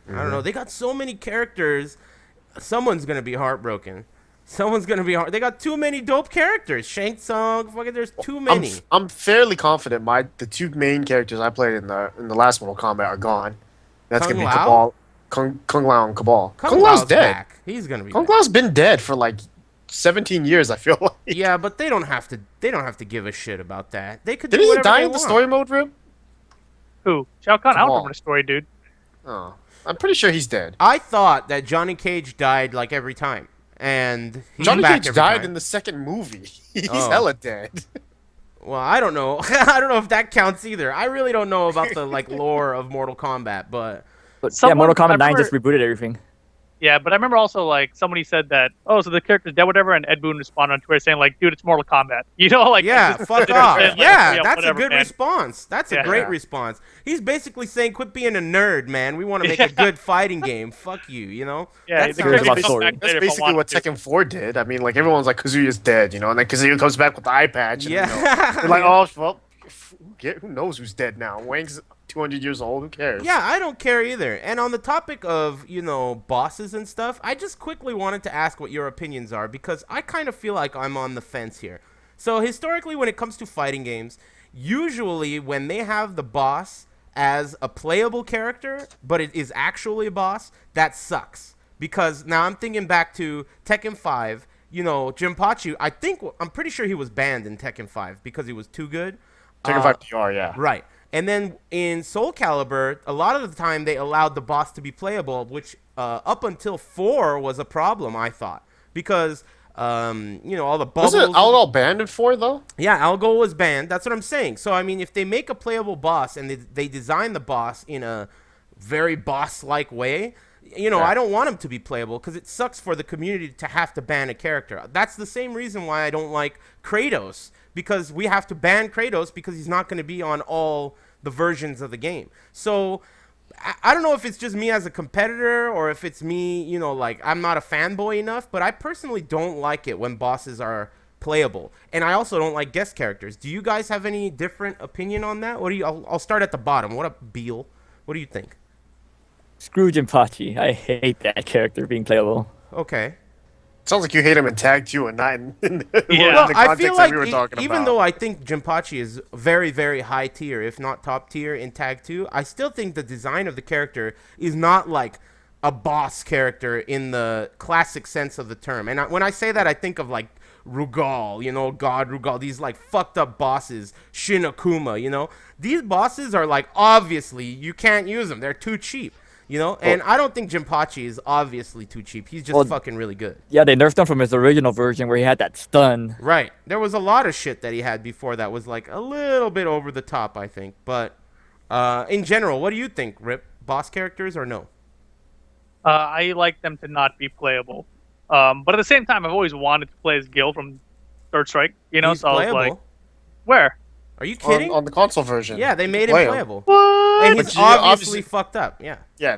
I don't know. They got so many characters. Someone's gonna be heartbroken. Someone's gonna be They got too many dope characters. Shang Tsung. Fucking, there's too many. I'm fairly confident the two main characters I played in the last Mortal Kombat are gone. That's Kung gonna be Lao? Cabal, Kung Lao and Cabal. Kung Kung Lao's Lao's dead. back. He's gonna be. Kung back. Lao's been dead for like 17 years. I feel like. Yeah, but they don't have to. They don't have to give a shit about that. They could. Didn't do he whatever die they in the want. story mode, Rip? Who? Shao Kahn? I don't Cabal. remember the story, dude. Oh, I'm pretty sure he's dead. I thought that Johnny Cage died like every time, and he's Johnny back Cage every died time. in the second movie. He's Oh. hella dead. Well, I don't know. I don't know if that counts either. I really don't know about the lore of Mortal Kombat, but But Someone- yeah, Mortal I Kombat 9 remember- just rebooted everything. Yeah, but I remember also like somebody said that, so the character's dead, whatever, and Ed Boon responded on Twitter saying like, dude, it's Mortal Kombat. Like yeah, just- fuck off. like, Yeah, that's whatever, a good man. response. That's a Yeah. great Yeah. response. He's basically saying, quit being a nerd, man. We want to make Yeah. a good fighting game. Fuck you, Yeah, That the sounds character like comes comes story. back That's later if I basically wanted what to. Tekken 4 did. I mean, like everyone's like Kazuya's dead, and then Kazuya comes back with the eye patch. And, Yeah. they're like, oh well, who knows who's dead now? Wang's 200 years old. Who cares? Yeah, I don't care either. And on the topic of, bosses and stuff, I just quickly wanted to ask what your opinions are because I kind of feel like I'm on the fence here. So historically, when it comes to fighting games, usually when they have the boss as a playable character, but it is actually a boss, that sucks. Because now I'm thinking back to Tekken 5, Jinpachi, I'm pretty sure he was banned in Tekken 5 because he was too good. Tekken 5 PR, yeah. Right. And then in Soul Calibur, a lot of the time they allowed the boss to be playable, which up until 4 was a problem, I thought. Because, all the bubbles. Was it Outlaw banned in 4, though? Yeah, Algo was banned. That's what I'm saying. So, I mean, if they make a playable boss and they design the boss in a very boss-like way, I don't want him to be playable because it sucks for the community to have to ban a character. That's the same reason why I don't like Kratos, because we have to ban Kratos because he's not going to be on all the versions of the game. So I don't know if it's just me as a competitor or if it's me, I'm not a fanboy enough, but I personally don't like it when bosses are playable. And I also don't like guest characters. Do you guys have any different opinion on that? I'll start at the bottom. What up, Beal? What do you think? Screw Jinpachi. I hate that character being playable. Okay. Sounds like you hate him in Tag 2 and not in the Well, context I feel like that we were talking even about. though I think Jinpachi is very, very high tier, if not top tier in Tag 2, I still think the design of the character is not like a boss character in the classic sense of the term. And when I say that, I think of like Rugal, God Rugal, these like fucked up bosses, Shin Akuma, These bosses are like, obviously, you can't use them. They're too cheap. And I don't think Jinpachi is obviously too cheap. He's just fucking really good. Yeah, they nerfed him from his original version where he had that stun. Right. There was a lot of shit that he had before that was like a little bit over the top, I think. But in general, what do you think, Rip? Boss characters or no? I like them to not be playable. But at the same time, I've always wanted to play as Gil from Third Strike. He's So I was playable. like, where? Are you kidding? On the console version. Yeah, they made him Play him. playable. What? And he's But you obviously fucked up. Yeah. Yeah,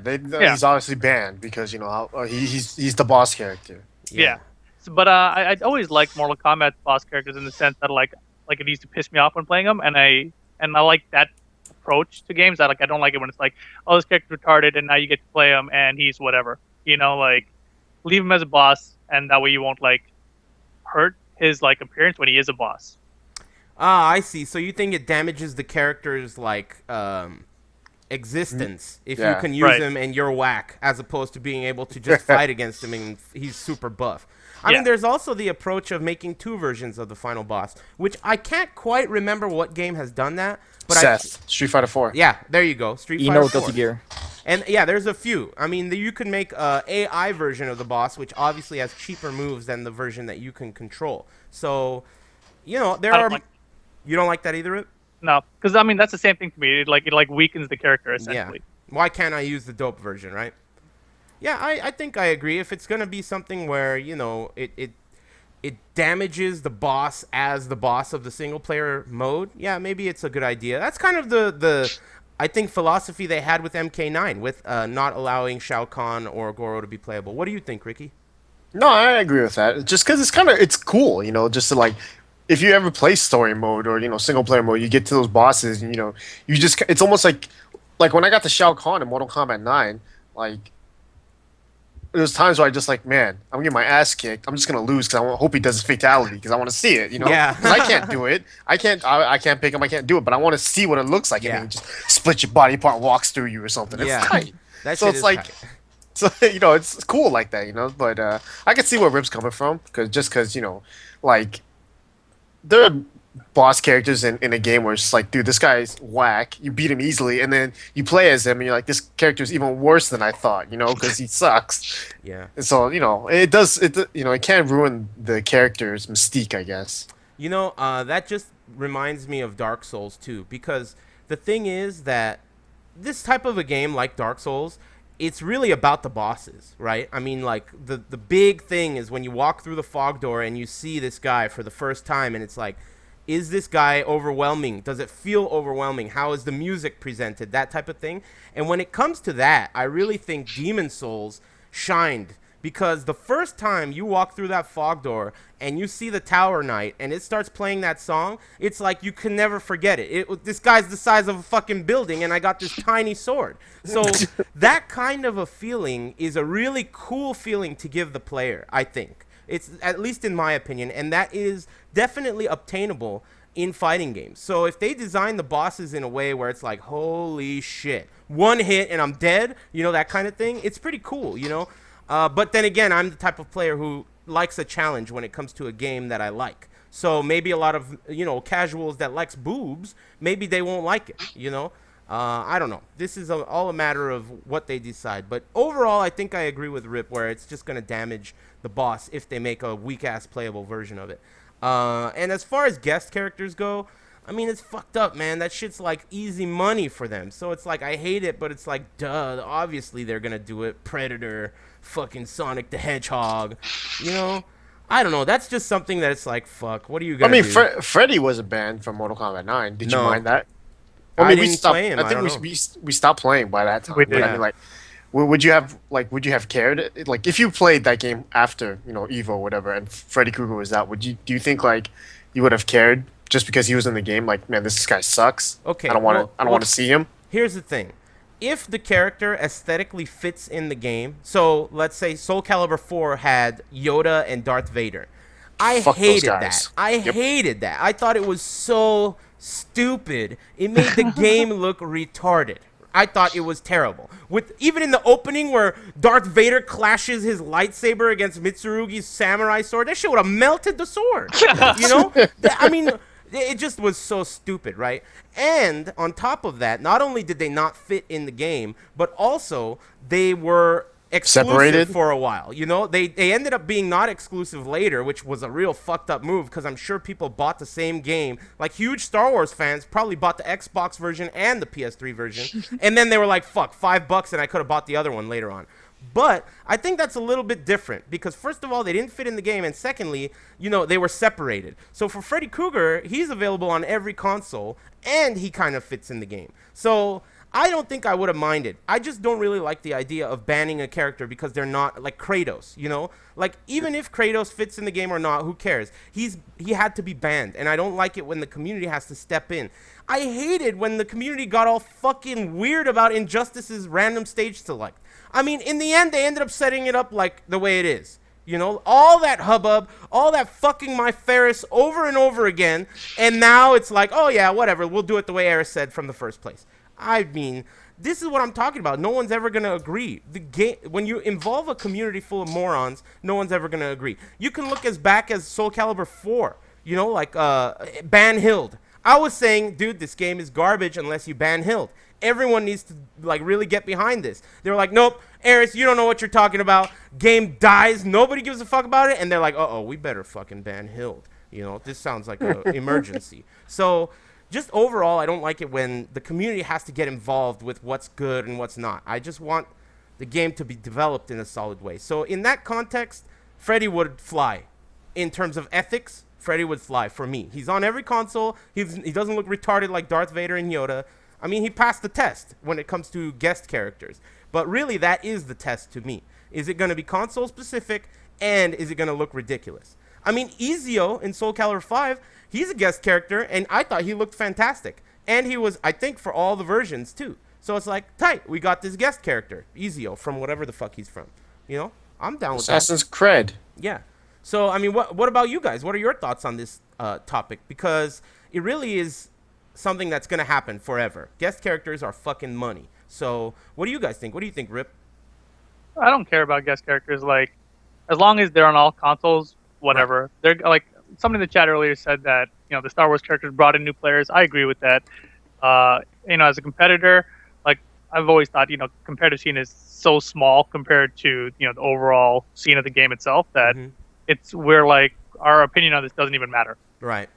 he's obviously banned because he's the boss character. Yeah. But I'd always liked Mortal Kombat boss characters in the sense that like it used to piss me off when playing them, and I like that approach to games. That I don't like it when it's like, oh, this character's retarded, and now you get to play him, and he's whatever. Leave him as a boss, and that way you won't hurt his appearance when he is a boss. Ah, I see. So you think it damages the character's existence if you can use him and you're whack, as opposed to being able to just fight against him and he's super buff. I mean, there's also the approach of making 2 versions of the final boss, which I can't quite remember what game has done that. But Street Fighter 4. Yeah, there you go. Street Fighter 4. Guilty Gear. And yeah, there's a few. I mean, you could make a AI version of the boss, which obviously has cheaper moves than the version that you can control. So, there are. You don't like that either, Rip? No, because that's the same thing to me. It weakens the character essentially. Yeah. Why can't I use the dope version, right? Yeah, I think I agree. If it's gonna be something where it damages the boss as the boss of the single player mode, yeah, maybe it's a good idea. That's kind of the I think philosophy they had with MK9 with not allowing Shao Kahn or Goro to be playable. What do you think, Ricky? No, I agree with that. Just because it's cool, just to if you ever play story mode or single player mode, you get to those bosses and you just it's almost like when I got to Shao Kahn in Mortal Kombat 9, there was times where I just man, I'm getting my ass kicked. I'm just gonna lose because I hope he does his fatality because I want to see it, Yeah. Because I can't do it. I can't pick him. I can't do it. But I want to see what it looks like. Yeah. And he just split your body apart, walks through you or something. It's tight. That So shit it's is like, tight. so it's cool like that, But I can see where Rip's coming from because there are boss characters in a game where it's just dude, this guy's whack. You beat him easily, and then you play as him, and you're like, this character's even worse than I thought, because he sucks. Yeah. And so it does it can ruin the character's mystique, I guess. That just reminds me of Dark Souls too, because the thing is that this type of a game like Dark Souls, it's really about the bosses, right? I mean, the big thing is when you walk through the fog door and you see this guy for the first time, and it's like, is this guy overwhelming? Does it feel overwhelming? How is the music presented? That type of thing. And when it comes to that, I really think Demon Souls shined because the first time you walk through that fog door and you see the Tower Knight and it starts playing that song, it's like you can never forget it. This guy's the size of a fucking building and I got this tiny sword. So that kind of a feeling is a really cool feeling to give the player, I think. It's at least in my opinion, and that is definitely obtainable in fighting games. So if they design the bosses in a way where it's like, holy shit, one hit and I'm dead, that kind of thing, it's pretty cool, But then again, I'm the type of player who likes a challenge when it comes to a game that I like. So maybe a lot of, casuals that likes boobs, maybe they won't like it, I don't know. This is all a matter of what they decide. But overall, I think I agree with Rip where it's just going to damage the boss if they make a weak-ass playable version of it. And as far as guest characters go, I mean, it's fucked up, man. That shit's like easy money for them. So it's like, I hate it, but it's like, duh, obviously they're going to do it. Predator, fucking Sonic the Hedgehog, I don't know. That's just something that it's like, fuck, what are you going to do? I mean, Freddy was banned from Mortal Kombat 9. Did you No. mind that? I we didn't stopped. play him. I think don't know. we stopped playing by that time. We But did. I mean, like, would you have cared? Like, if you played that game after Evo or whatever, and Freddy Krueger was out, do you think like you would have cared just because he was in the game? Like, man, this guy sucks. Okay, I don't want to see him. Here's the thing. If the character aesthetically fits in the game, so let's say Soul Calibur 4 had Yoda and Darth Vader. I Fuck those hated guys. that. I Yep. hated that. I thought it was so stupid. It made the game look retarded. I thought it was terrible. Even in the opening where Darth Vader clashes his lightsaber against Mitsurugi's samurai sword, that shit would have melted the sword. I mean, it just was so stupid, right? And on top of that, not only did they not fit in the game, but also they were exclusive Separated? for a while. They ended up being not exclusive later, which was a real fucked up move because I'm sure people bought the same game. Like huge Star Wars fans probably bought the Xbox version and the PS3 version, and then they were like, "Fuck, $5," and I could have bought the other one later on. But I think that's a little bit different because first of all, they didn't fit in the game, and secondly, they were separated. So for Freddy Krueger, he's available on every console, and he kind of fits in the game. So I don't think I would have minded. I just don't really like the idea of banning a character because they're not like Kratos, Like even if Kratos fits in the game or not, who cares? He had to be banned, and I don't like it when the community has to step in. I hated when the community got all fucking weird about Injustice's random stage select. I mean, in the end, they ended up setting it up like the way it is. All that hubbub, all that fucking my Ferris over and over again, and now it's like, oh yeah, whatever, we'll do it the way Eris said from the first place. I mean, this is what I'm talking about. No one's ever going to agree. The game, when you involve a community full of morons, no one's ever going to agree. You can look as back as Soul Calibur 4, like ban Hild. I was saying, dude, this game is garbage unless you ban Hild. Everyone needs to like really get behind this. They were like, nope, Eris, you don't know what you're talking about. Game dies. Nobody gives a fuck about it. And they're like, uh-oh, we better fucking ban Hild. This sounds like an emergency. So just overall, I don't like it when the community has to get involved with what's good and what's not. I just want the game to be developed in a solid way. So in that context, Freddy would fly. In terms of ethics, Freddy would fly for me. He's on every console. He doesn't look retarded like Darth Vader and Yoda. I mean, he passed the test when it comes to guest characters. But really, that is the test to me. Is it going to be console specific, and is it going to look ridiculous? I mean, Ezio in Soul Calibur 5, he's a guest character, and I thought he looked fantastic. And he was, I think, for all the versions, too. So it's like, tight, we got this guest character, Ezio, from whatever the fuck he's from. I'm down with that. Assassin's Cred. Yeah. So, I mean, what about you guys? What are your thoughts on this topic? Because it really is something that's going to happen forever. Guest characters are fucking money. So, what do you guys think? What do you think, Rip? I don't care about guest characters. Like, as long as they're on all consoles, whatever. They're like somebody in the chat earlier said that the Star Wars characters brought in new players. I agree with that. As a competitor, like I've always thought, competitive scene is so small compared to the overall scene of the game itself that we're like our opinion on this doesn't even matter. Right.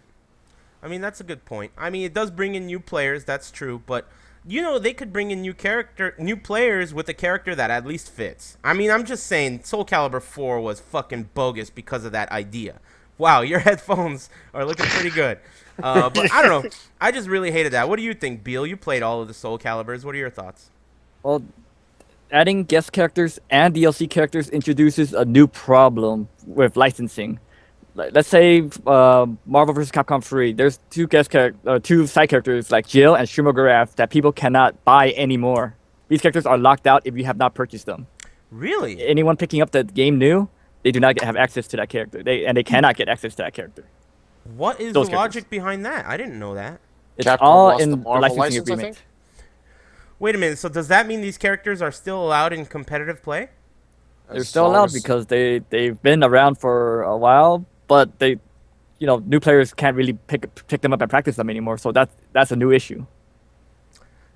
I mean, that's a good point. I mean, it does bring in new players. That's true, but they could bring in new players with a character that at least fits. I mean, I'm just saying Soul Calibur 4 was fucking bogus because of that idea. Wow, your headphones are looking pretty good. But I don't know. I just really hated that. What do you think, Beal? You played all of the Soul Caliburs. What are your thoughts? Well, adding guest characters and DLC characters introduces a new problem with licensing. Let's say Marvel vs. Capcom 3. There's two side characters like Jill and Shumogoraf that people cannot buy anymore. These characters are locked out if you have not purchased them. Really? Anyone picking up the game new, they do not have access to that character. They cannot get access to that character. What is Those the characters. logic behind that? I didn't know that. It's Capcom all lost in the the Marvel licensing license, I agreement. think? Wait a minute. So does that mean these characters are still allowed in competitive play? They're As still long allowed as- because they've been around for a while, but new players can't really pick them up and practice them anymore. So that's a new issue.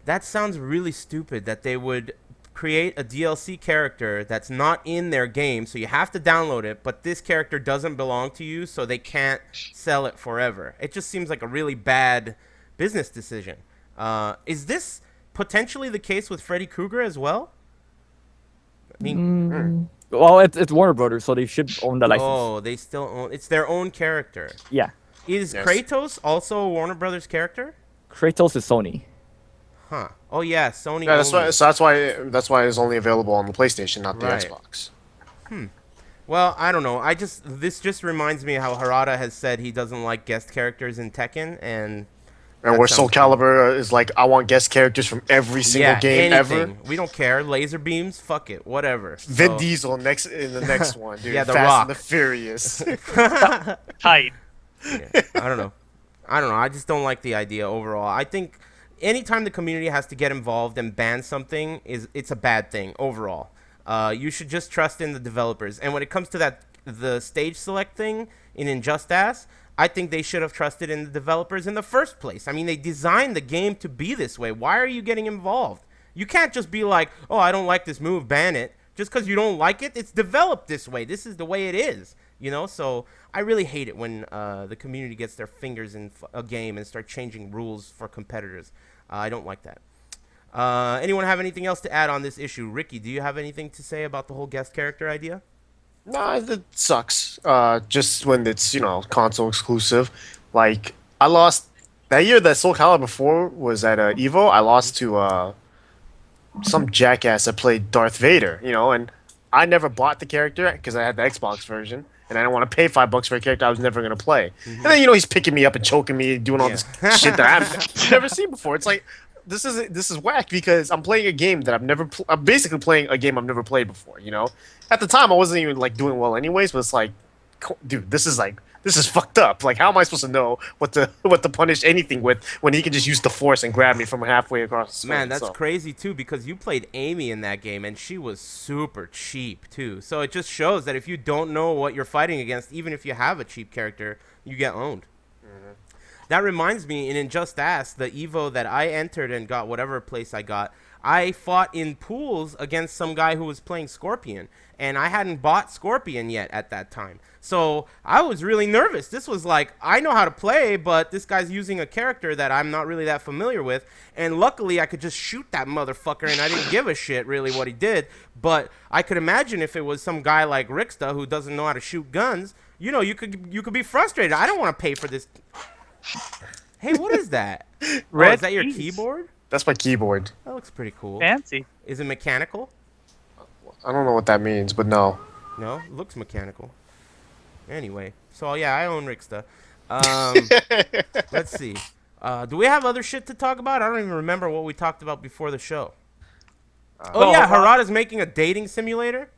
That sounds really stupid that they would create a DLC character that's not in their game, so you have to download it, but this character doesn't belong to you, so they can't sell it forever. It just seems like a really bad business decision. Is this potentially the case with Freddy Krueger as well? I mean, Well, it's Warner Brothers, so they should own the license. oh, they still own. It's their own character. Yeah, Is Yes. Kratos also a Warner Brothers character? Kratos is Sony. Huh. Oh yeah, Sony. Yeah, that's only. why. So that's why it's only available on the PlayStation, not the Right. Xbox. Well, I don't know. This just reminds me how Harada has said he doesn't like guest characters in Tekken, and And that where Soul sounds cool. Calibur is like, I want guest characters from every single game anything. ever. We don't care. Laser beams, fuck it, whatever. Vin So- Diesel next in the next one, dude. Yeah, The Fast Rock. and the Furious. Tight. I don't know. I just don't like the idea overall. I think anytime the community has to get involved and ban something, it's a bad thing overall. You should just trust in the developers. And when it comes to the stage select thing in Injustice, I think they should have trusted in the developers in the first place. I mean, they designed the game to be this way. Why are you getting involved? You can't just be like, oh, I don't like this move, ban it. Just because you don't like it, it's developed this way. This is the way it is. So I really hate it when the community gets their fingers in a game and start changing rules for competitors. I don't like that. Anyone have anything else to add on this issue? Ricky, do you have anything to say about the whole guest character idea? Nah, it sucks. Just when it's console exclusive. Like I lost that year that Soul Calibur 4 was at Evo. I lost to some jackass that played Darth Vader. And I never bought the character because I had the Xbox version, and I didn't want to pay $5 for a character I was never gonna play. And then he's picking me up and choking me, and doing all this shit that I've never seen before. It's like this is whack because I'm playing a game that I'm basically playing a game I've never played before. At the time I wasn't even like doing well anyways, but it's like, dude, this is fucked up. Like, how am I supposed to know what to punish anything with when he can just use the force and grab me from halfway across the screen? Man, that's So, crazy too, because you played Amy in that game and she was super cheap too. So it just shows that if you don't know what you're fighting against, even if you have a cheap character, you get owned. That reminds me, in Injustice, the Evo that I entered and got whatever place I got, I fought in pools against some guy who was playing Scorpion, and I hadn't bought Scorpion yet at that time. So I was really nervous. This was like, I know how to play, but this guy's using a character that I'm not really that familiar with, and luckily I could just shoot that motherfucker, and I didn't give a shit really what he did. But I could imagine if it was some guy like Rixta who doesn't know how to shoot guns, you could be frustrated. I don't want to pay for this. Hey, what is that? Red is that your keys. keyboard? that's my keyboard. That looks pretty cool. Fancy. Is it mechanical? I don't know what that means, but no. No, it looks mechanical. Anyway, so yeah, I own Rixta. Let's see. Do we have other shit to talk about? I don't even remember what we talked about before the show. Well, yeah, Harada's making a dating simulator.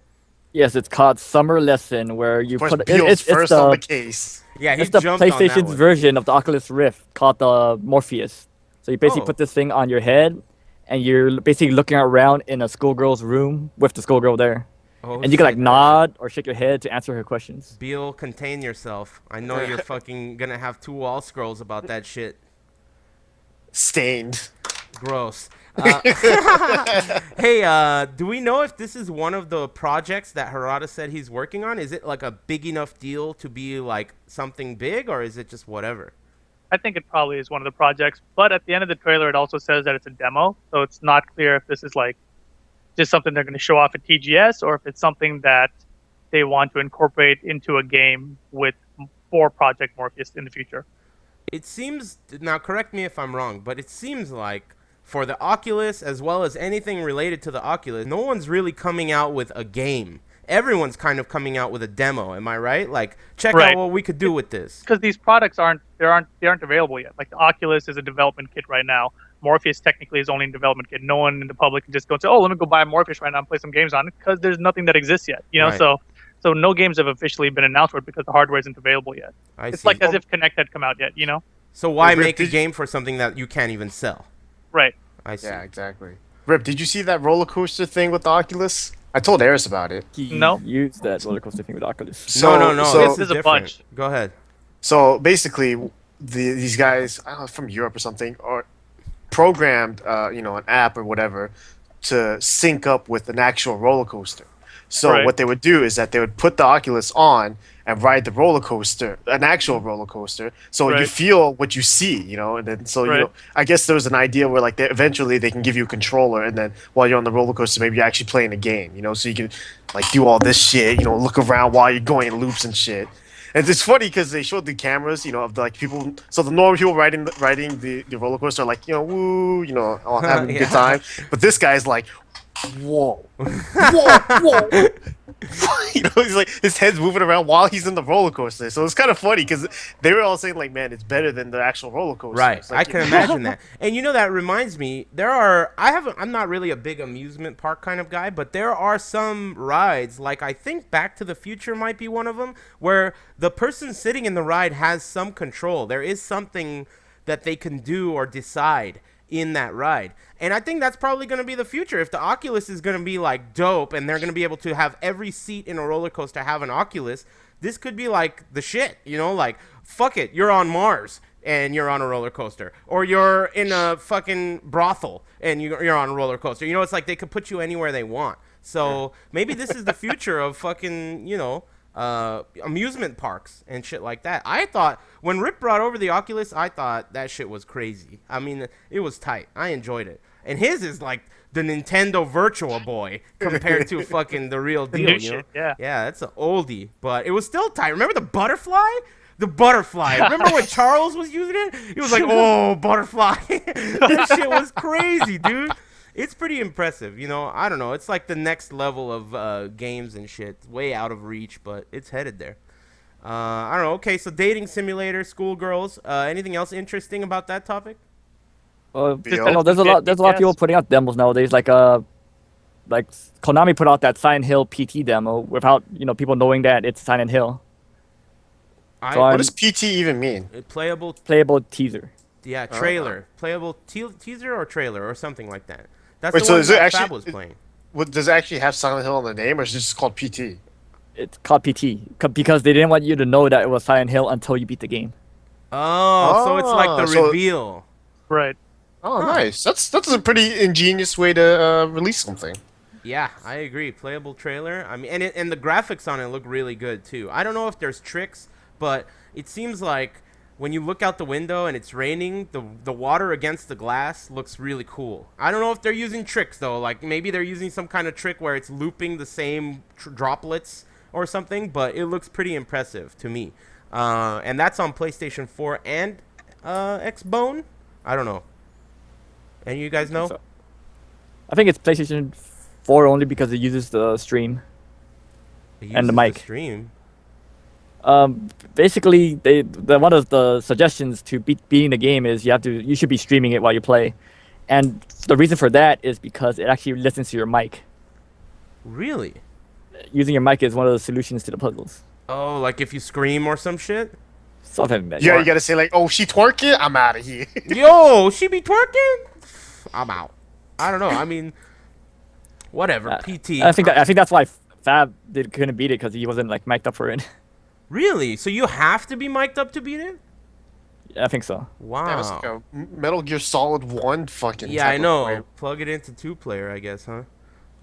Yes, it's called Summer Lesson, where you First, put it, Beal's it's first on the case. Yeah, he it's the jumped on that PlayStation's one. version of the Oculus Rift called the Morpheus. So you basically Oh. put this thing on your head, and you're basically looking around in a schoolgirl's room with the schoolgirl there, Oh, and you can like shit. nod or shake your head to answer her questions. Beal, contain yourself. I know you're fucking gonna have 2 wall scrolls about that shit. Stained. Gross. Hey, do we know if this is one of the projects that Harada said he's working on? Is it like a big enough deal to be like something big, or is it just whatever? I think it probably is one of the projects, but at the end of the trailer, it also says that it's a demo, so it's not clear if this is like just something they're going to show off at TGS or if it's something that they want to incorporate into a game for Project Morpheus in the future. It seems, now correct me if I'm wrong, but it seems like for the Oculus as well as anything related to the Oculus, no one's really coming out with a game. Everyone's kind of coming out with a demo. Am I right? Like, check out what we could do with this. Because these products aren't available yet. Like the Oculus is a development kit right now. Morpheus technically is only in development kit. No one in the public can just go and say, "Oh, let me go buy Morpheus right now and play some games on it," because there's nothing that exists yet. You know, Right. so no games have officially been announced for it because the hardware isn't available yet. It's see. like as if Kinect had come out yet. You know? So why Rip, make a did- game for something that you can't even sell? Right. I see. Yeah, exactly. Rip, did you see that roller coaster thing with the Oculus? I told Eris about it. He No. used that roller coaster thing with Oculus. So, no. So, This is There's a different. bunch. Go ahead. so basically, these guys, I don't know, from Europe or something, are programmed, an app or whatever, to sync up with an actual roller coaster. So Right. what they would do is that they would put the Oculus on and ride the roller coaster, an actual roller coaster. So you Right. feel what you see, and then Right. I guess there was an idea where like eventually they can give you a controller, and then while you're on the roller coaster, maybe you're actually playing a game, so you can like do all this shit, look around while you're going in loops and shit. And it's funny because they showed the cameras, of the, like people. So the normal people riding the roller coaster are like, woo, all having a Yeah. good time. But this guy's like, whoa, whoa. He's like his head's moving around while he's in the roller coaster. So it's kind of funny because they were all saying like, man, it's better than the actual roller coaster. Right. It's like, I can imagine that. And that reminds me, I'm not really a big amusement park kind of guy, but there are some rides, like I think Back to the Future might be one of them, where the person sitting in the ride has some control. There is something that they can do or decide in that ride. And I think that's probably going to be the future. If the Oculus is going to be like dope and they're going to be able to have every seat in a roller coaster have an Oculus, this could be like the shit, like fuck it, you're on Mars and you're on a roller coaster, or you're in a fucking brothel and you're on a roller coaster. It's like they could put you anywhere they want. So maybe this is the future of fucking, amusement parks and shit like that. I thought when Rip brought over the Oculus, I thought that shit was crazy. I mean, it was tight. I enjoyed it. And his is like the Nintendo Virtual Boy compared to fucking the real The deal. new You know? shit, yeah. Yeah, that's an oldie, but it was still tight. Remember the butterfly? The butterfly. Remember when Charles was using it? He was like, "Oh, butterfly." This shit was crazy, dude. It's pretty impressive, I don't know. It's like the next level of games and shit. It's way out of reach, but it's headed there. I don't know. Okay, so dating simulator, schoolgirls. Anything else interesting about that topic? Bill? There's a lot of people putting out demos nowadays. Like Konami put out that Silent Hill PT demo without people knowing that it's Silent Hill. So What does PT even mean? Playable, Playable teaser. yeah, trailer. Playable teaser or trailer or something like that. That's Wait, the so one is it that actually- Fab was playing. Does it actually have Silent Hill in the name, or is it just called PT? It's called PT because they didn't want you to know that it was Silent Hill until you beat the game. Oh, so it's like the so- reveal. Right. Oh, nice. That's a pretty ingenious way to release something. Yeah, I agree. Playable trailer. I mean, and the graphics on it look really good too. I don't know if there's tricks, but it seems like when you look out the window and it's raining, the water against the glass looks really cool. I don't know if they're using tricks though. Like maybe they're using some kind of trick where it's looping the same droplets or something, but it looks pretty impressive to me. And that's on PlayStation 4 and Xbone. I don't know. Any of you guys know? So- I think it's PlayStation 4 only because it uses the stream. It and the uses mic. stream. Basically, one of the suggestions to beating the game is you should be streaming it while you play, and the reason for that is because it actually listens to your mic. Really? Using your mic is one of the solutions to the puzzles. Oh, like if you scream or some shit? Something like that. Yeah, you gotta say like, "Oh, she twerking? I'm out of here." Yo, she be twerking? I'm out. I don't know. I mean, whatever. PT. I think that's why Fab couldn't beat it because he wasn't like mic'd up for it. Really? So you have to be mic'd up to beat it? I think so. Wow. That was like a Metal Gear Solid 1 fucking. Yeah, type I of know. way. Plug it into 2-player, I guess, huh?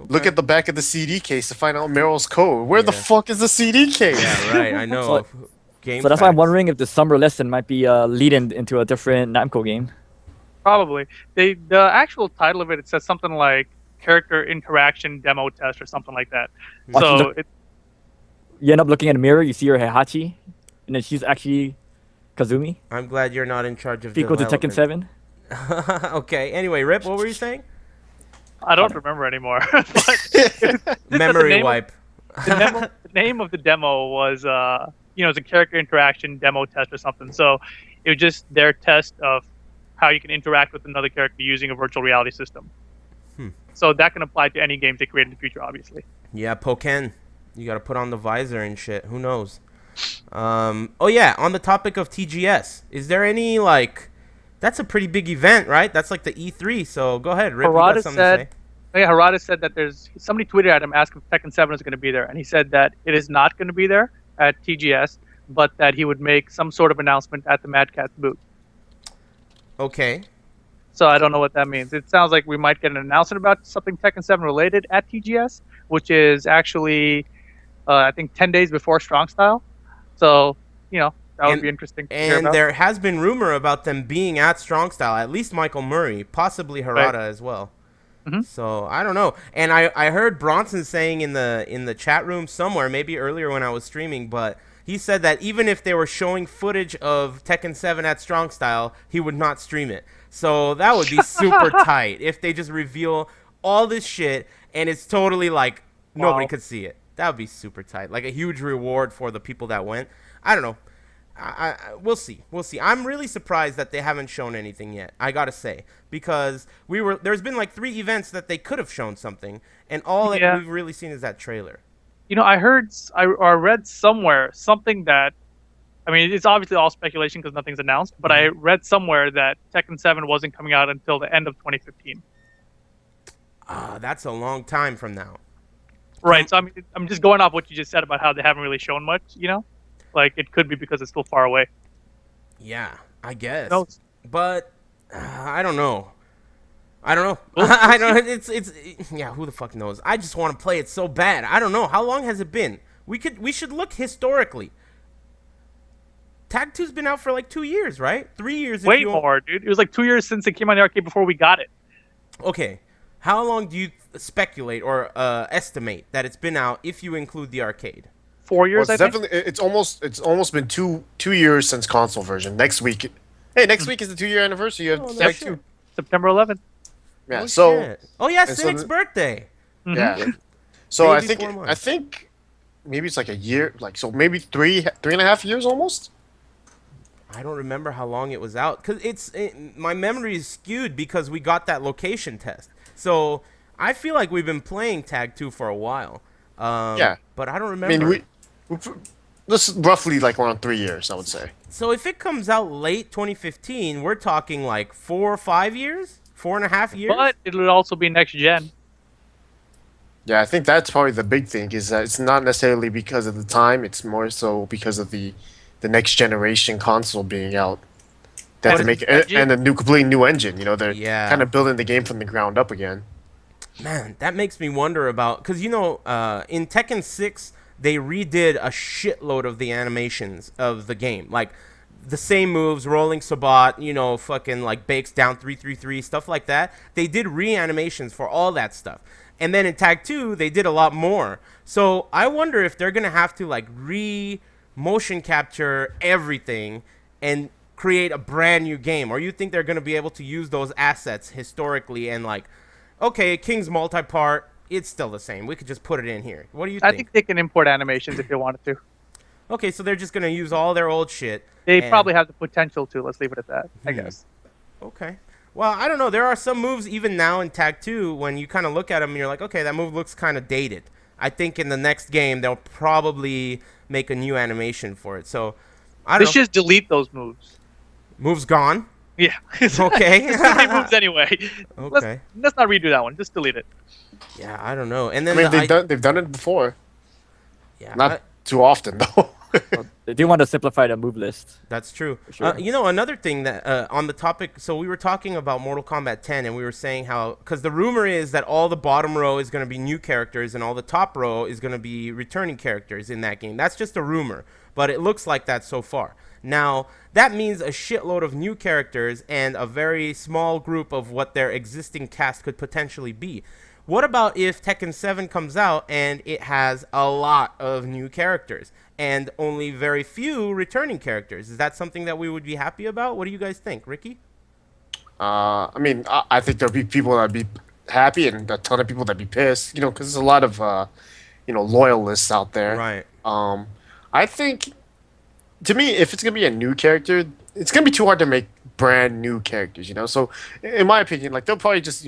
Look at the back of the CD case to find out Meryl's code. Where the Yeah. fuck is the CD case? Yeah, right. I know. Game So that's why I'm facts. wondering if the summer lesson might be a lead-in into a different Namco game. Probably. The actual title of it says something like character interaction demo test or something like that. Watch So the- You end up looking in a mirror, you see your Heihachi, and then she's actually Kazumi. I'm glad you're not in charge of Equal to Tekken development. 7. Okay. Anyway, Rip, what were you saying? I don't remember anymore. But just that Memory wipe. the name of the demo was you know, it's a character interaction demo test or something. So it was just their test of how you can interact with another character using a virtual reality system. So that can apply to any games they create in the future, obviously. Yeah, Pokken. You got to put on the visor and shit. Who knows? Oh yeah, on the topic of TGS, is there any like? That's a pretty big event, right? That's like the E3. So go ahead, Rip. You got Harada something said, to say? oh yeah, Harada said that there's somebody tweeted at him asking if Tekken 7 is going to be there, and he said that it is not going to be there at TGS, but that he would make some sort of announcement at the Mad Catz booth. Okay. So I don't know what that means. It sounds like we might get an announcement about something Tekken 7 related at TGS, which is actually, I think, 10 days before Strong Style. So, you know, that would be interesting to hear And about. there has been rumor about them being at Strong Style, at least Michael Murray, possibly Harada as well. Mhm. So I don't know. And I heard Bronson saying in the chat room somewhere, maybe earlier when I was streaming, but he said that even if they were showing footage of Tekken 7 at Strong Style, he would not stream it. So that would be super tight if they just reveal all this shit and it's totally like nobody Wow. could see it. That would be super tight. Like a huge reward for the people that went. I don't know. We'll see. We'll see. I'm really surprised that they haven't shown anything yet. I gotta say, because there's been like 3 events that they could have shown something, and all that Yeah. we've really seen is that trailer. You know, I read somewhere something that, I mean, it's obviously all speculation because nothing's announced, but I read somewhere that Tekken 7 wasn't coming out until the end of 2015. That's a long time from now. Right. So I'm just going off what you just said about how they haven't really shown much. You know, like it could be because it's still far away. Yeah, I guess. No, But I don't know. I don't know. Well, I don't. Yeah. Who the fuck knows? I just want to play it so bad. I don't know. How long has it been? We should look historically. Tag 2's been out for like 2 years, right? 3 years. way more, dude. It was like 2 years since it came on the arcade before we got it. Okay. How long do you speculate or estimate that it's been out if you include the arcade? 4 years, Well, I it's think. definitely it's almost been two years since console version. Next week, hey, next week is the 2-year anniversary of Oh, Tag shit. 2. September 11th. Yeah, Oh, so shit. Oh yeah, and so Cynic's the- birthday. Mhm. yeah, so I Maybe think 4 months. maybe it's like a year, like so maybe three and a half years almost. I don't remember how long it was out because my memory is skewed because we got that location test. So I feel like we've been playing Tag 2 for a while. Yeah. But I don't I remember. mean, this is roughly like around 3 years, I would say. So if it comes out late 2015, we're talking like 4 or 5 years, 4.5 years. But it'll also be next gen. Yeah, I think that's probably the big thing is that it's not necessarily because of the time; it's more so because of the next generation console being out. They have to What make is it, the and a completely new engine. You know, they're Yeah. kind of building the game from the ground up again. Man, that makes me wonder about because in Tekken 6 they redid a shitload of the animations of the game, like the same moves, rolling Sabat, fucking like bakes down 333, stuff like that. They did reanimations for all that stuff, and then in Tag 2 they did a lot more. So I wonder if they're gonna have to like motion capture everything and create a brand new game, or you think they're gonna be able to use those assets historically and like. Okay, King's multi-part, it's still the same. We could just put it in here. What do you I think? think they can import animations if they wanted to. Okay, so they're just going to use all their old shit. They and- probably have the potential to. Let's leave it at that, I Hmm. guess. Okay. Well, I don't know. There are some moves even now in Tag 2 when you kind of look at them and you're like, okay, that move looks kind of dated. I think in the next game they'll probably make a new animation for it. So, I They don't should know. just delete those moves. Move's gone. Yeah. Okay. It's too many moves anyway. Okay. Let's not redo that one. Just delete it. Yeah, I don't know. And I then mean, they've done it before, yeah, not too often though. They do want to simplify the move list. That's true. Sure. Another thing that on the topic, so we were talking about Mortal Kombat 10, and we were saying how, because the rumor is that all the bottom row is going to be new characters, and all the top row is going to be returning characters in that game. That's just a rumor, but it looks like that so far. Now, that means a shitload of new characters and a very small group of what their existing cast could potentially be. What about if Tekken 7 comes out and it has a lot of new characters and only very few returning characters? Is that something that we would be happy about? What do you guys think, Ricky? I mean, I think there'll be people that'd be happy and a ton of people that'd be pissed. You know, because there's a lot of loyalists out there. Right. I think to me, if it's gonna be a new character, it's gonna be too hard to make brand new characters. You know, so in my opinion, like they'll probably just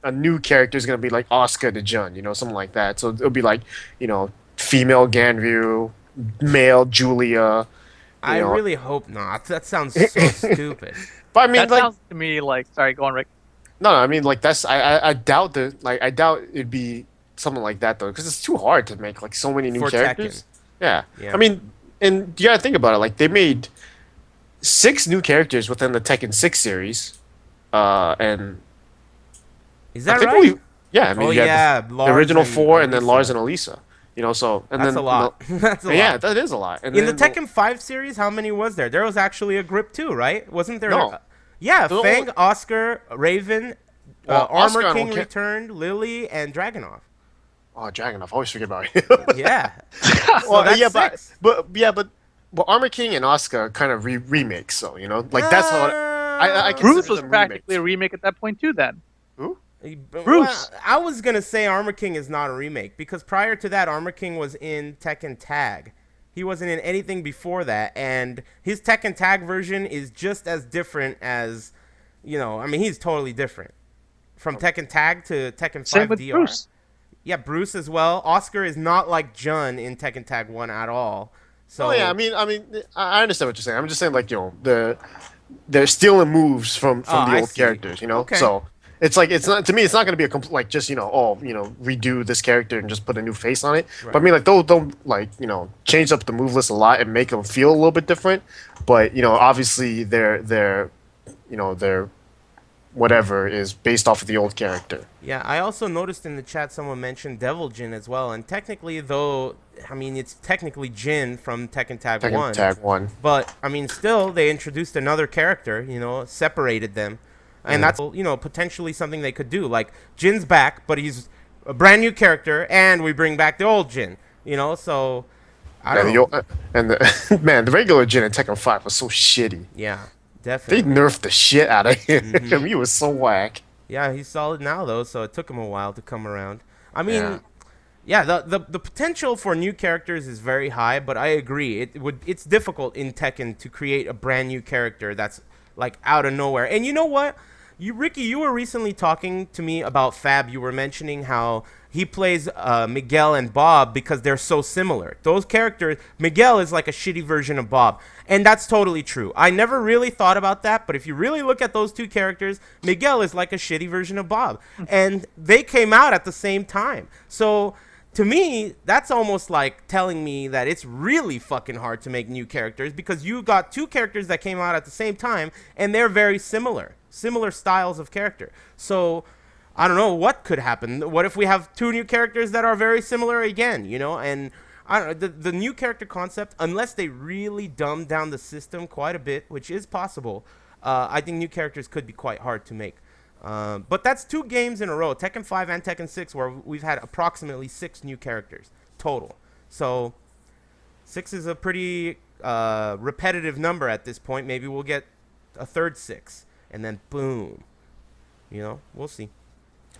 a new character is gonna be like Oscar the Jun, something like that. So it'll be like female Ganryu, male Julia. I know. really hope not. That sounds so stupid. But I mean, That like, sounds to me like, sorry, go on, Rick. no, I mean, like that's I doubt I doubt it'd be something like that though, because it's too hard to make like so many new For characters. Yeah. Yeah. I mean, and you gotta think about it. Like they made 6 new characters within the Tekken 6 series, and Is I that think right? yeah, I mean, Oh you got yeah, the original 4, and then Lars Elisa. and Elisa. So and That's then a lot. That's a lot. yeah, that is a lot. And In the then Tekken 5 series, how many was there? There was actually a grip too, right? Wasn't there? No. Yeah, The Fang, only- Oscar, Raven, Well, Oscar, Armor I King don't care. returned, Lily, and Dragunov. Oh, Dragunov, I always forget about him. Yeah. Well, that's yeah, 6. but Armor King and Oscar kind of remakes, so like that's how I consider Bruce was them practically remakes. a remake at that point too. Then Who? Bruce. Bruce. I was gonna say Armor King is not a remake because prior to that, Armor King was in Tekken Tag. He wasn't in anything before that, and his Tekken Tag version is just as different as, I mean, he's totally different from Tekken Tag to Tekken 5 same with DR. Bruce. Yeah, Bruce as well. Oscar is not like Jun in Tekken Tag 1 at all. So Oh yeah, I mean, I understand what you're saying. I'm just saying, like, they're stealing moves from Oh, the I old see. characters, Okay. So it's like it's not to me. It's not going to be a complete like just redo this character and just put a new face on it. Right. But I mean, like they'll like change up the move list a lot and make them feel a little bit different. But obviously their whatever is based off of the old character. Yeah, I also noticed in the chat someone mentioned Devil Jin as well, and technically, though, I mean, it's technically Jin from Tekken Tag 1. Tekken Tag 1. But, I mean, still, they introduced another character, separated them. And that's, potentially something they could do. Like, Jin's back, but he's a brand new character, and we bring back the old Jin, so, I don't know. And the man, the regular Jin in Tekken 5 was so shitty. Yeah, They definitely. nerfed the shit out of him. Mm-hmm. He was so whack. Yeah, he's solid now, though, so it took him a while to come around. I mean... Yeah, the potential for new characters is very high, but I agree. It's difficult in Tekken to create a brand new character that's like out of nowhere. And you know what? Ricky, you were recently talking to me about Fab. You were mentioning how he plays Miguel and Bob because they're so similar. Those characters, Miguel is like a shitty version of Bob. And that's totally true. I never really thought about that, but if you really look at those two characters, Miguel is like a shitty version of Bob. And they came out at the same time. So to me, that's almost like telling me that it's really fucking hard to make new characters because you got two characters that came out at the same time and they're very similar styles of character. So I don't know what could happen. What if we have two new characters that are very similar again, And I don't know, the new character concept, unless they really dumb down the system quite a bit, which is possible, I think new characters could be quite hard to make. But that's 2 games in a row, Tekken 5 and Tekken 6, where we've had approximately 6 new characters total. So 6 is a pretty repetitive number at this point. Maybe we'll get a third 6, and then boom. We'll see.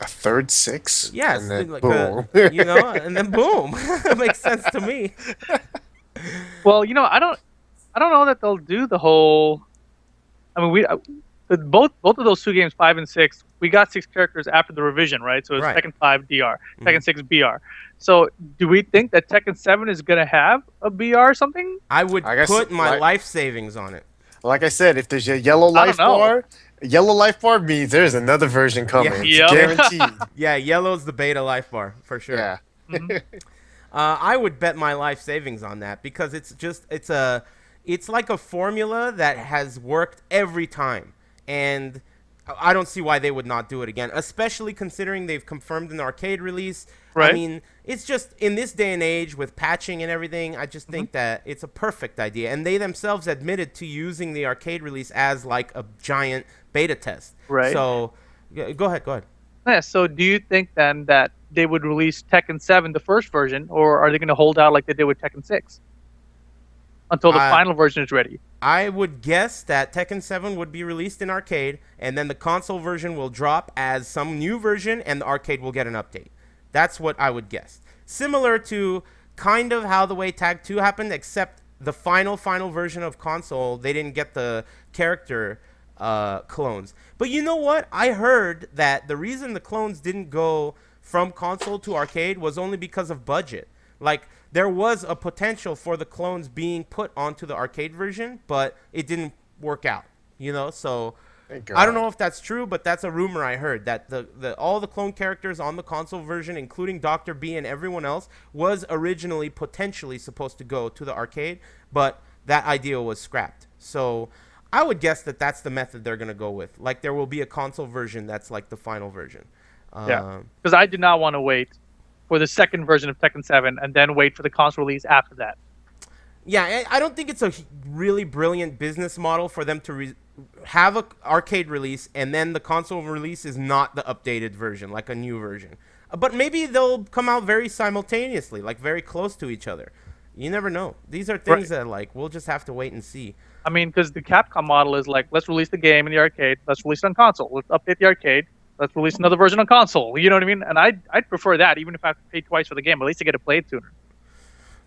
A third 6? Yes, And then like boom. and then boom. It makes sense to me. Well, I don't know that they'll do the whole. I mean, both of those 2 games, 5 and 6, we got 6 characters after the revision, right? So it's Right. Tekken 5 DR, Tekken 6 BR. So do we think that Tekken 7 is gonna have a BR or something? I would I guess, put my like- life savings on it. Like I said, if there's a yellow I life don't know. bar, yellow life bar means there's another version coming. Yeah. It's Yep. guaranteed. Yeah, yellow's the beta life bar for sure. Yeah. I would bet my life savings on that because it's like a formula that has worked every time, and I don't see why they would not do it again, especially considering they've confirmed an arcade release. I Right. mean, it's just in this day and age with patching and everything, I just think that it's a perfect idea, and they themselves admitted to using the arcade release as like a giant beta test. Right. So, go ahead. Yeah. So do you think then that they would release Tekken 7, the first version, or are they going to hold out like they did with Tekken 6? until the final version is ready. I would guess that Tekken 7 would be released in arcade, and then the console version will drop as some new version, and the arcade will get an update. That's what I would guess. Similar to kind of how the way Tag 2 happened, except the final version of console, they didn't get the character clones. But you know what? I heard that the reason the clones didn't go from console to arcade was only because of budget. Like, there was a potential for the clones being put onto the arcade version, but it didn't work out, you know? So I don't know if that's true, but that's a rumor I heard, that the all the clone characters on the console version, including Dr. B and everyone else, was originally potentially supposed to go to the arcade, but that idea was scrapped. So I would guess that that's the method they're going to go with. Like, there will be a console version that's like the final version. Yeah, because I did not want to wait for the second version of Tekken 7 and then wait for the console release after that. Yeah, I don't think it's a really brilliant business model for them to have an arcade release and then the console release is not the updated version, like a new version. But maybe they'll come out very simultaneously, like very close to each other. You never know. These are things that, like, we'll just have to wait and see. I mean, because the Capcom model is like, let's release the game in the arcade, let's release it on console, let's update the arcade, let's release another version on console. You know what I mean? And I'd prefer that, even if I have to pay twice for the game. At least I get to play it sooner.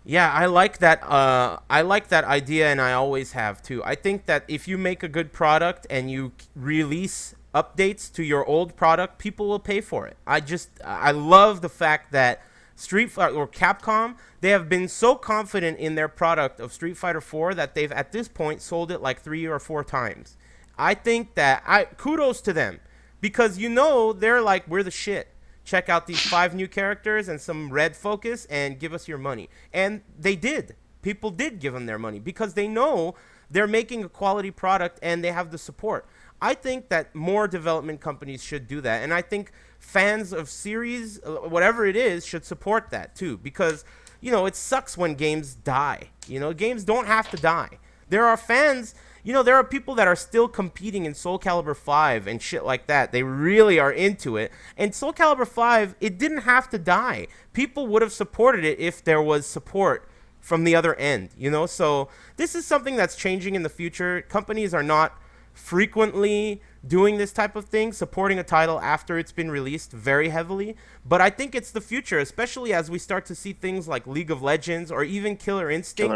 Yeah, I like that. I like that idea, and I always have too. I think that if you make a good product and you release updates to your old product, people will pay for it. I love the fact that Street Fighter or Capcom, they have been so confident in their product of Street Fighter 4 that they've at this point sold it like 3 or 4 times. I think that kudos to them, because they're like, we're the shit. Check out these 5 new characters and some red focus and give us your money. And they did. People did give them their money because they know they're making a quality product and they have the support. I think that more development companies should do that. And I think fans of series, whatever it is, should support that too. Because, it sucks when games die. Games don't have to die. There are fans... there are people that are still competing in Soul Calibur 5 and shit like that. They really are into it. And Soul Calibur 5, it didn't have to die. People would have supported it if there was support from the other end, So this is something that's changing in the future. Companies are not frequently doing this type of thing, supporting a title after it's been released very heavily. But I think it's the future, especially as we start to see things like League of Legends or even Killer Instinct.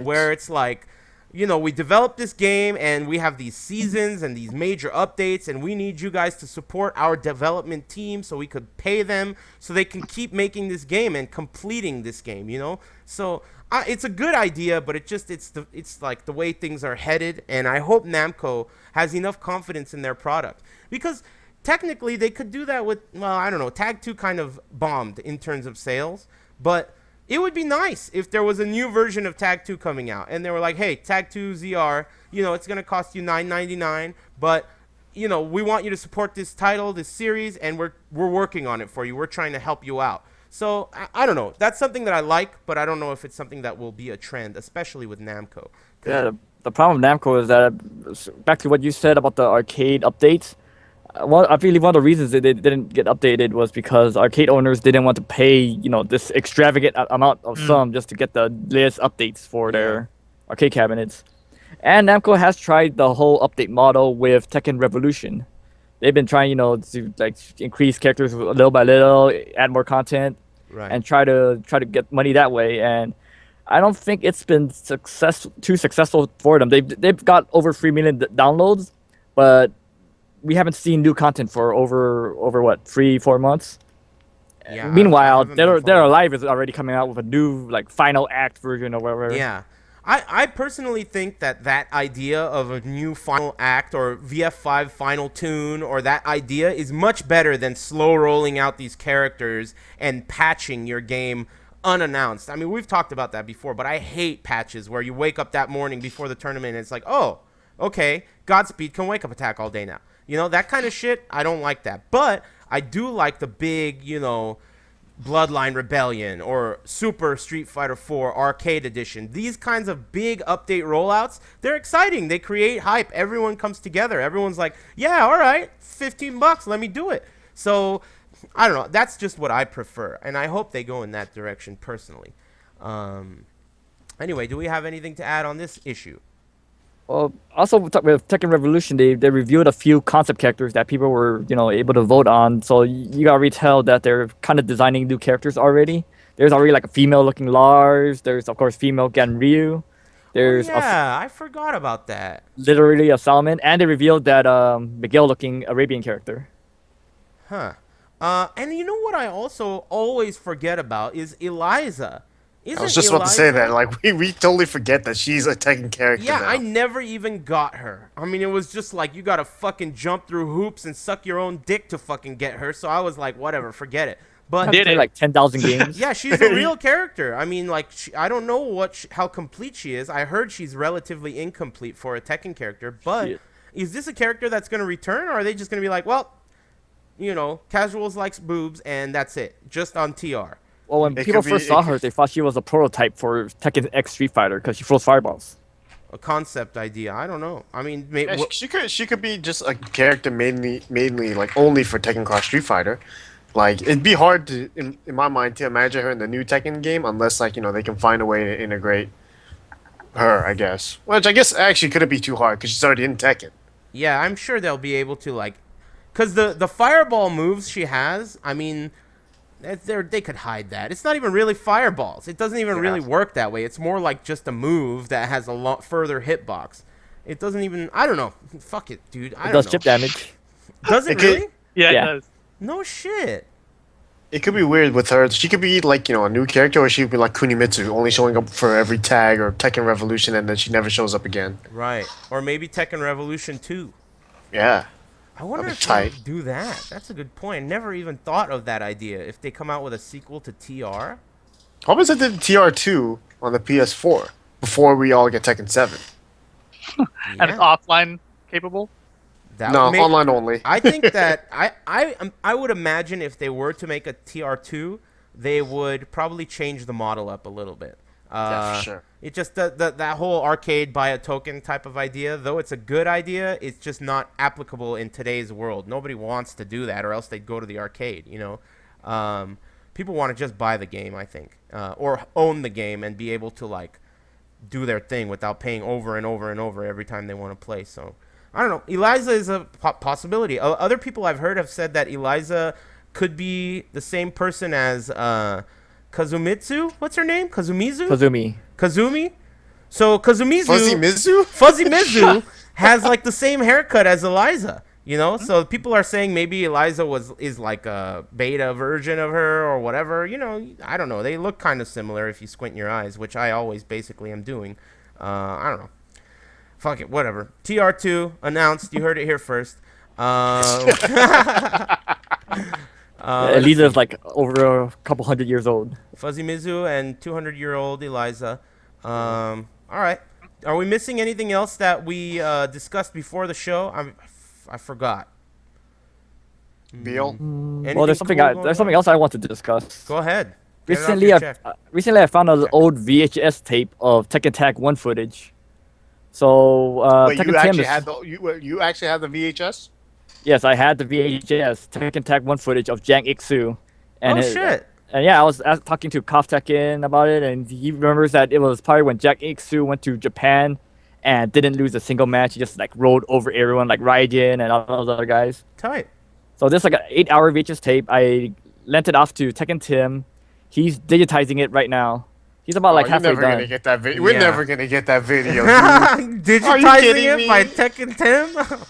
Where it's like... we developed this game and we have these seasons and these major updates and we need you guys to support our development team so we could pay them so they can keep making this game and completing this game, So it's a good idea, but it's like the way things are headed, and I hope Namco has enough confidence in their product, because technically they could do that with, I don't know, Tag 2 kind of bombed in terms of sales, but it would be nice if there was a new version of Tag 2 coming out, and they were like, hey, Tag 2 ZR, it's going to cost you $9.99, but, we want you to support this title, this series, and we're working on it for you. We're trying to help you out. So, I don't know. That's something that I like, but I don't know if it's something that will be a trend, especially with Namco. Yeah, the problem with Namco is that, back to what you said about the arcade updates, I believe one of the reasons that they didn't get updated was because arcade owners didn't want to pay, this extravagant amount of sum just to get the latest updates for their arcade cabinets. And Namco has tried the whole update model with Tekken Revolution. They've been trying, to like increase characters little by little, add more content, and try to get money that way. And I don't think it's been too successful for them. They've got over 3 million downloads, but we haven't seen new content for over what, 3-4 months. Yeah, meanwhile, Dead or Alive is already coming out with a new like final act version or whatever. Yeah, I personally think that idea of a new final act or VF5 final tune or that idea is much better than slow rolling out these characters and patching your game unannounced. I mean, we've talked about that before, but I hate patches where you wake up that morning before the tournament and it's like, oh, okay, Godspeed can wake up attack all day now. That kind of shit, I don't like that. But I do like the big, Bloodline Rebellion or Super Street Fighter 4 Arcade Edition. These kinds of big update rollouts, they're exciting. They create hype. Everyone comes together. Everyone's like, yeah, all right, $15, let me do it. So, I don't know. That's just what I prefer. And I hope they go in that direction personally. Anyway, do we have anything to add on this issue? Well, also with Tekken Revolution, they revealed a few concept characters that people were able to vote on. So you gotta retell that they're kind of designing new characters already. There's already like a female-looking Lars. There's of course female Ganryu. Oh There's yeah, I forgot about that. literally a Salmon, and they revealed that Miguel-looking Arabian character. Huh. And you know what I also always forget about is Eliza. I was just about to say that. Like we totally forget that she's a Tekken character Yeah, now. I never even got her. I mean, it was just like you gotta fucking jump through hoops and suck your own dick to fucking get her. So I was like, whatever, forget it. But Did Play it. like 10,000 games. yeah, she's a real character. I mean, like, I don't know how complete she is. I heard she's relatively incomplete for a Tekken character. But Shit. is this a character that's gonna return, or are they just gonna be like, well, casuals likes boobs and that's it, just on TR? Well, when It people could be- first it saw could- her, they thought she was a prototype for Tekken X Street Fighter because she throws fireballs. A concept idea. I don't know. I mean, Yeah, she could be just a character mainly like only for Tekken Cross Street Fighter. Like it'd be hard to in my mind to imagine her in the new Tekken game unless like they can find a way to integrate her, I guess. Which I guess actually couldn't be too hard because she's already in Tekken. yeah, I'm sure they'll be able to because the fireball moves she has. I mean, they could hide that. It's not even really fireballs. It doesn't even really work that way. It's more like just a move that has a lot further hitbox. It doesn't even. I don't know. Fuck it, dude. I It don't does know. chip damage. Does it It could- really? Yeah, Yeah. it does. No shit. It could be weird with her. She could be like a new character, or she could be like Kunimitsu, only showing up for every tag or Tekken Revolution, and then she never shows up again. Right. Or maybe Tekken Revolution 2. Yeah. I wonder That'd if be they tight. do that. That's a good point. Never even thought of that idea. If they come out with a sequel to TR. How about if they did TR2 on the PS4 before we all get Tekken 7? And it's offline capable. That No, would make- online only. I think that I would imagine if they were to make a TR2, they would probably change the model up a little bit. Yeah, for sure. It just that whole arcade buy a token type of idea, though it's a good idea, it's just not applicable in today's world. Nobody wants to do that, or else they'd go to the arcade. People want to just buy the game, I think, or own the game and be able to do their thing without paying over and over and over every time they want to play. So I don't know. Eliza is a possibility. Other people I've heard have said that Eliza could be the same person as Kazumitsu. What's her name? Kazumizu? Kazumi. Kazumi? So Kazumizu... Fuzzy Mizu? Fuzzy Mizu has the same haircut as Eliza. So people are saying maybe Eliza is like a beta version of her or whatever. I don't know. They look kind of similar if you squint your eyes, which I always basically am doing. I don't know. Fuck it, whatever. TR2 announced. You heard it here first. Eliza's like over a couple hundred years old. Fuzzy Mizu and 200-year-old Eliza. All right. Are we missing anything else that we discussed before the show? I forgot. Beal? Anything Well, there's something cool going there's something else I want to discuss. Go ahead. Get it off Recently, your I chest. recently I found an old VHS tape of Tekken Tag 1 footage. So Wait, Tekken you 10 actually is, had you actually had the VHS? yes, I had the VHS Tekken Tag 1 footage of Jang Iksu. And Oh, shit. And yeah, I was talking to Kof Tekken about it, and he remembers that it was probably when Jack Iksu went to Japan and didn't lose a single match. He just rolled over everyone like Raijin and all those other guys. Tight. So this is like an 8-hour VHS tape. I lent it off to Tekken Tim. He's digitizing it right now. He's about You're halfway never done. gonna get that video. We're Yeah. never gonna get that video. Dude. Digitizing kidding it me? by Tekken Tim?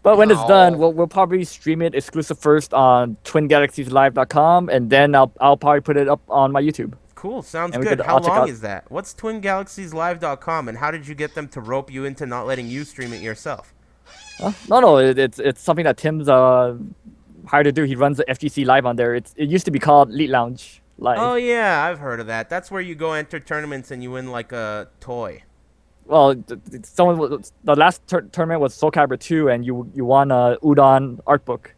But when it's done, No. we'll probably stream it exclusive first on twingalaxieslive.com, and then I'll probably put it up on my YouTube. Cool. Sounds And we good. could How all check long out- is that? What's twingalaxieslive.com, and how did you get them to rope you into not letting you stream it yourself? No, it's something that Tim's hired to do. He runs the FGC Live on there. It used to be called Elite Lounge Live. Oh, yeah. I've heard of that. That's where you go enter tournaments and you win a toy. Well, the last tournament was Soul Calibur 2, and you won a Udon art book,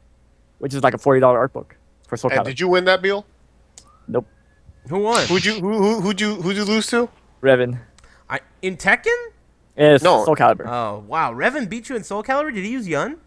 which is like a $40 art book for Soul And Calibur. did you win that, Beal? Nope, Who won? Who'd you lose to? Revan. In Tekken? It's No. Soul Calibur. Oh, wow. Revan beat you in Soul Calibur? Did he use Yun?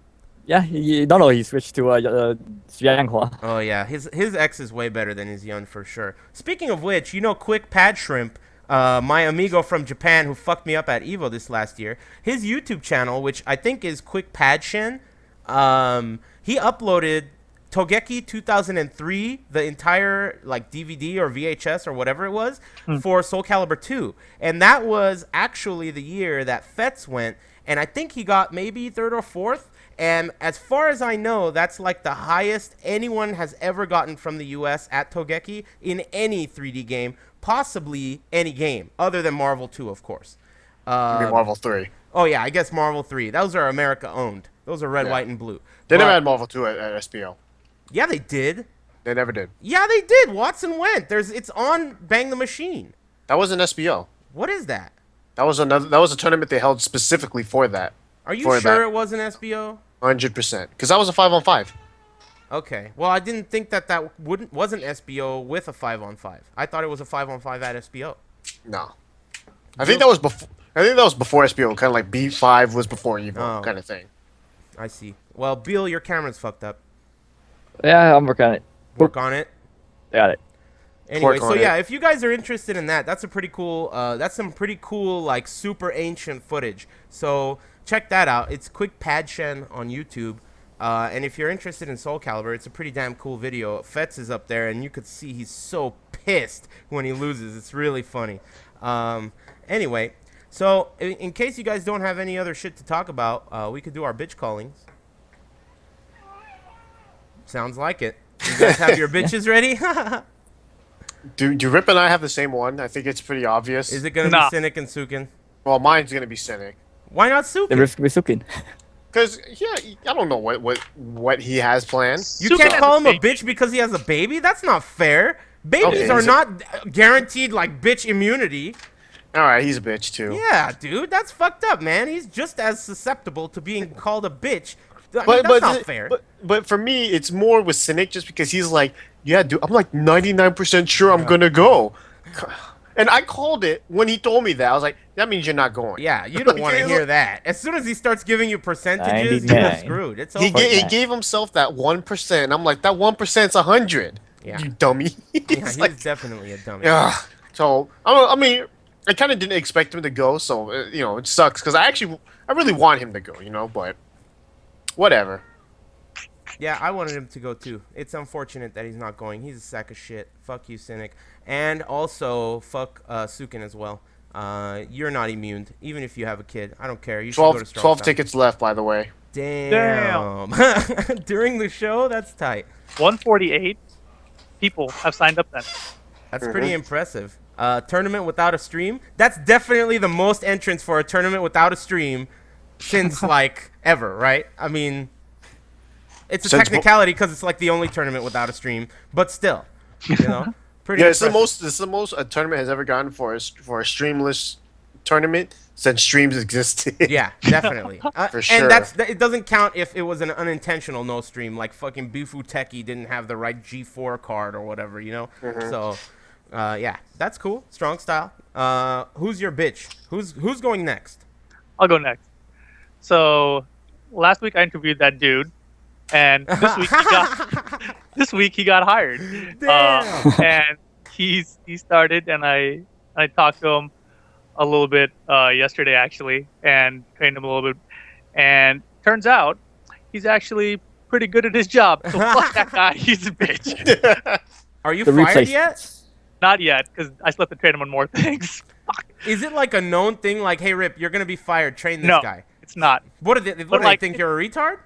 Yeah, he switched to Xianghua. Oh, yeah. His X is way better than his Yun for sure. Speaking of which, Quick Pad Shrimp my amigo from Japan who fucked me up at Evo this last year, his YouTube channel, which I think is Quick Padshin, he uploaded Togeki 2003, the entire like DVD or VHS or whatever it was for Soul Calibur 2, and that was actually the year that Fetz went, and I think he got maybe third or fourth. And as far as I know, that's like the highest anyone has ever gotten from the US at Togeki in any 3D game, possibly any game other than Marvel 2, of course. Maybe Marvel 3. Oh yeah, I guess Marvel 3. Those are America owned. Those are red, Yeah. white, and blue. They never But- had Marvel 2 at SPO. Yeah, they did. They never did. Yeah, they did. Watson went. It's on Bang the Machine. That was an SBO. What is that? That was a tournament they held specifically for that. Are you For sure that. it was an SBO? 100%. Because that was a 5-on-5. Okay. Well, I didn't think that wasn't SBO with a 5-on-5. I thought it was a 5-on-5 at SBO. No. I think that was before. I think that was before SBO. Kind of like B5 was before Evo, Oh. kind of thing. I see. Well, Bill, your camera's fucked up. Yeah, I'm working on it. Work on it. Got it. Anyway, Work so on yeah, it. if you guys are interested in that, that's a pretty cool. That's some pretty cool, like super ancient footage. So check that out. It's Quick Padshin on YouTube. And if you're interested in Soul Calibur, it's a pretty damn cool video. Fetz is up there, and you could see he's so pissed when he loses. It's really funny. Anyway, so in case you guys don't have any other shit to talk about, we could do our bitch callings. Sounds like it. You guys have your bitches ready? Do Rip and I have the same one? I think it's pretty obvious. Is it gonna Nah. be Cynic and Sukin? Well, mine's gonna be Cynic. Why not The Sukin? risk is Sukin. Cause yeah, I don't know what he has planned. You Sukin can't has call a him a baby. bitch because he has a baby? That's not fair. Babies Okay, are he's a- not guaranteed like bitch immunity. All right, he's a bitch too. Yeah, dude, that's fucked up, man. He's just as susceptible to being called a bitch. I mean, that's not fair. But for me, it's more with Cynic just because he's like, yeah, dude, I'm like 99% sure I'm gonna go, and I called it when he told me that. I was like, that means you're not going. Yeah, you don't Like, want to he's hear like- that. As soon as he starts giving you percentages, 99. you're screwed. It's He, over. he that. gave himself that 1%. I'm like, that 1%'s 100. Yeah. You dummy. Yeah, It's he's like, definitely a dummy. yeah. So I mean, I kind of didn't expect him to go. So it sucks because I really want him to go. But whatever. Yeah, I wanted him to go too. It's unfortunate that he's not going. He's a sack of shit. Fuck you, Cynic. And also, fuck Sukin as well. You're not immune, even if you have a kid. I don't care. You should go to 12 Strong Style. tickets left, by the way. Damn. During the show? That's tight. 148 people have signed up then. That's pretty impressive. Tournament without a stream? That's definitely the most entrants for a tournament without a stream since, like, ever, right? I mean, it's a Since technicality because it's, like, the only tournament without a stream. But still, you know? Pretty Yeah, it's the impressive. most a tournament has ever gotten for a streamless tournament since streams existed. Yeah, definitely. For sure. And it doesn't count if it was an unintentional no stream, like fucking Bifu Teki didn't have the right G4 card or whatever, you know? So, yeah, that's cool. Strong style. Who's your bitch? Who's going next? I'll go next. So last week I interviewed that dude, and this week he got hired. Damn. And he started, and I talked to him a little bit yesterday actually, and trained him a little bit. And turns out he's actually pretty good at his job. So fuck that guy. He's a bitch. Are you The fired replace- yet? Not yet, because I still have to train him on more things. Fuck. Is it like a known thing? Like, hey, Rip, you're gonna be fired. Train this No, guy. it's not. What do they? What But, do like, they think you're a retard?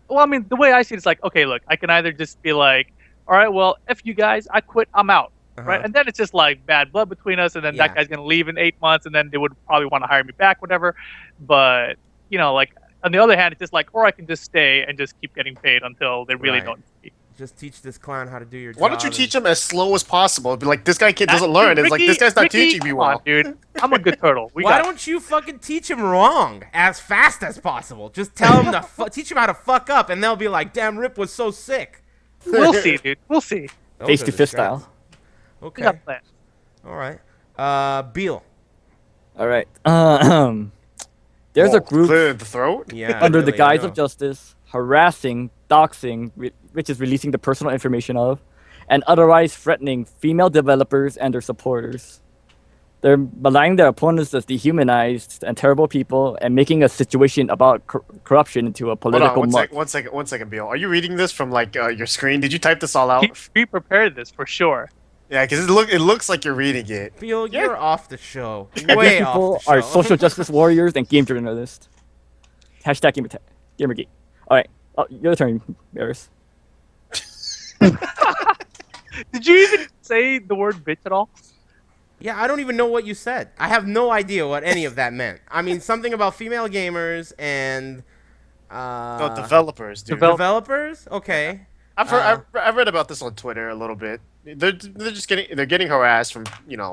Well, I mean, the way I see it is like, okay, look, I can either just be like, all right, well, F you guys, I quit, I'm out, right? Uh-huh. And then it's just like bad blood between us, and then Yeah. that guy's gonna leave in 8 months, and then they would probably want to hire me back, whatever. But like on the other hand, it's just like, or I can just stay and just keep getting paid until they really Right. don't. Need me. Just teach this clown how to do your job. Why don't you teach him as slow as possible? Be like, this guy kid doesn't That- learn. dude, It's like, Ricky- this guy's not Ricky, teaching me come on, well. dude. I'm a good turtle. Why don't you fucking teach him wrong as fast as possible? Just tell him to teach him how to fuck up, and they'll be like, "Damn, Rip was so sick." We'll see, dude. We'll see. Those Face are to the fist strats. style. We Okay. got plans. All right. Beal. All right. There's a Whoa, group clear the throat. Yeah. under the really, guise I know. of justice harassing, doxing, which is releasing the personal information of, and otherwise threatening female developers and their supporters. They're maligning their opponents as dehumanized and terrible people, and making a situation about corruption into a Hold on, political muck. one second, Bill. Are you reading this from like your screen? Did you type this all He out? pre-prepared this for sure. Yeah, because it looks like you're reading it. Phil, Yeah. you're off the show. These Way people off the show. are social justice warriors and game journalists. Hashtag Gamergate. All right, your turn, Barris. Did you even say the word bitch at all? Yeah, I don't even know what you said. I have no idea what any of that meant. I mean, something about female gamers and No, developers, dude. developers. Okay. I've read about this on Twitter a little bit. They're just getting harassed from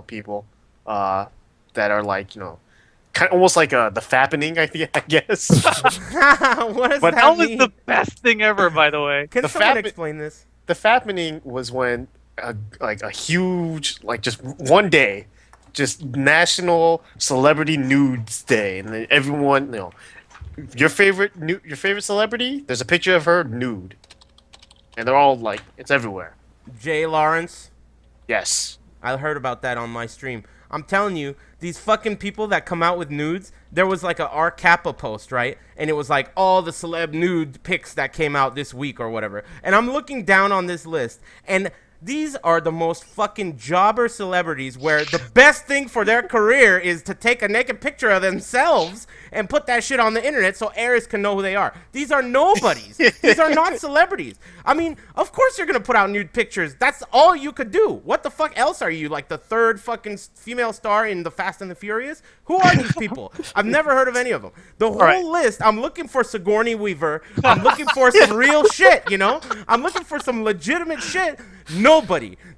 people that are like kind of almost like the fappening I guess. What does But that That was mean? the best thing ever, by the way. Can the someone fap- explain this? The fappening was when a huge just one day, just national celebrity nudes day, and then everyone your favorite celebrity. There's a picture of her nude, and they're all like it's everywhere. Jay Lawrence. Yes. I heard about that on my stream. I'm telling you, these fucking people that come out with nudes, there was like a R Kappa post, right? And it was like all the celeb nude pics that came out this week or whatever. And I'm looking down on this list, and these are the most fucking jobber celebrities where the best thing for their career is to take a naked picture of themselves and put that shit on the internet so heirs can know who they are. These are nobodies. These are not celebrities. I mean, of course you're gonna put out nude pictures. That's all you could do. What the fuck else are you, like the third fucking female star in the Fast and the Furious? Who are these people? I've never heard of any of them. The whole right. list, I'm looking for Sigourney Weaver. I'm looking for some real shit, you know? I'm looking for some legitimate shit.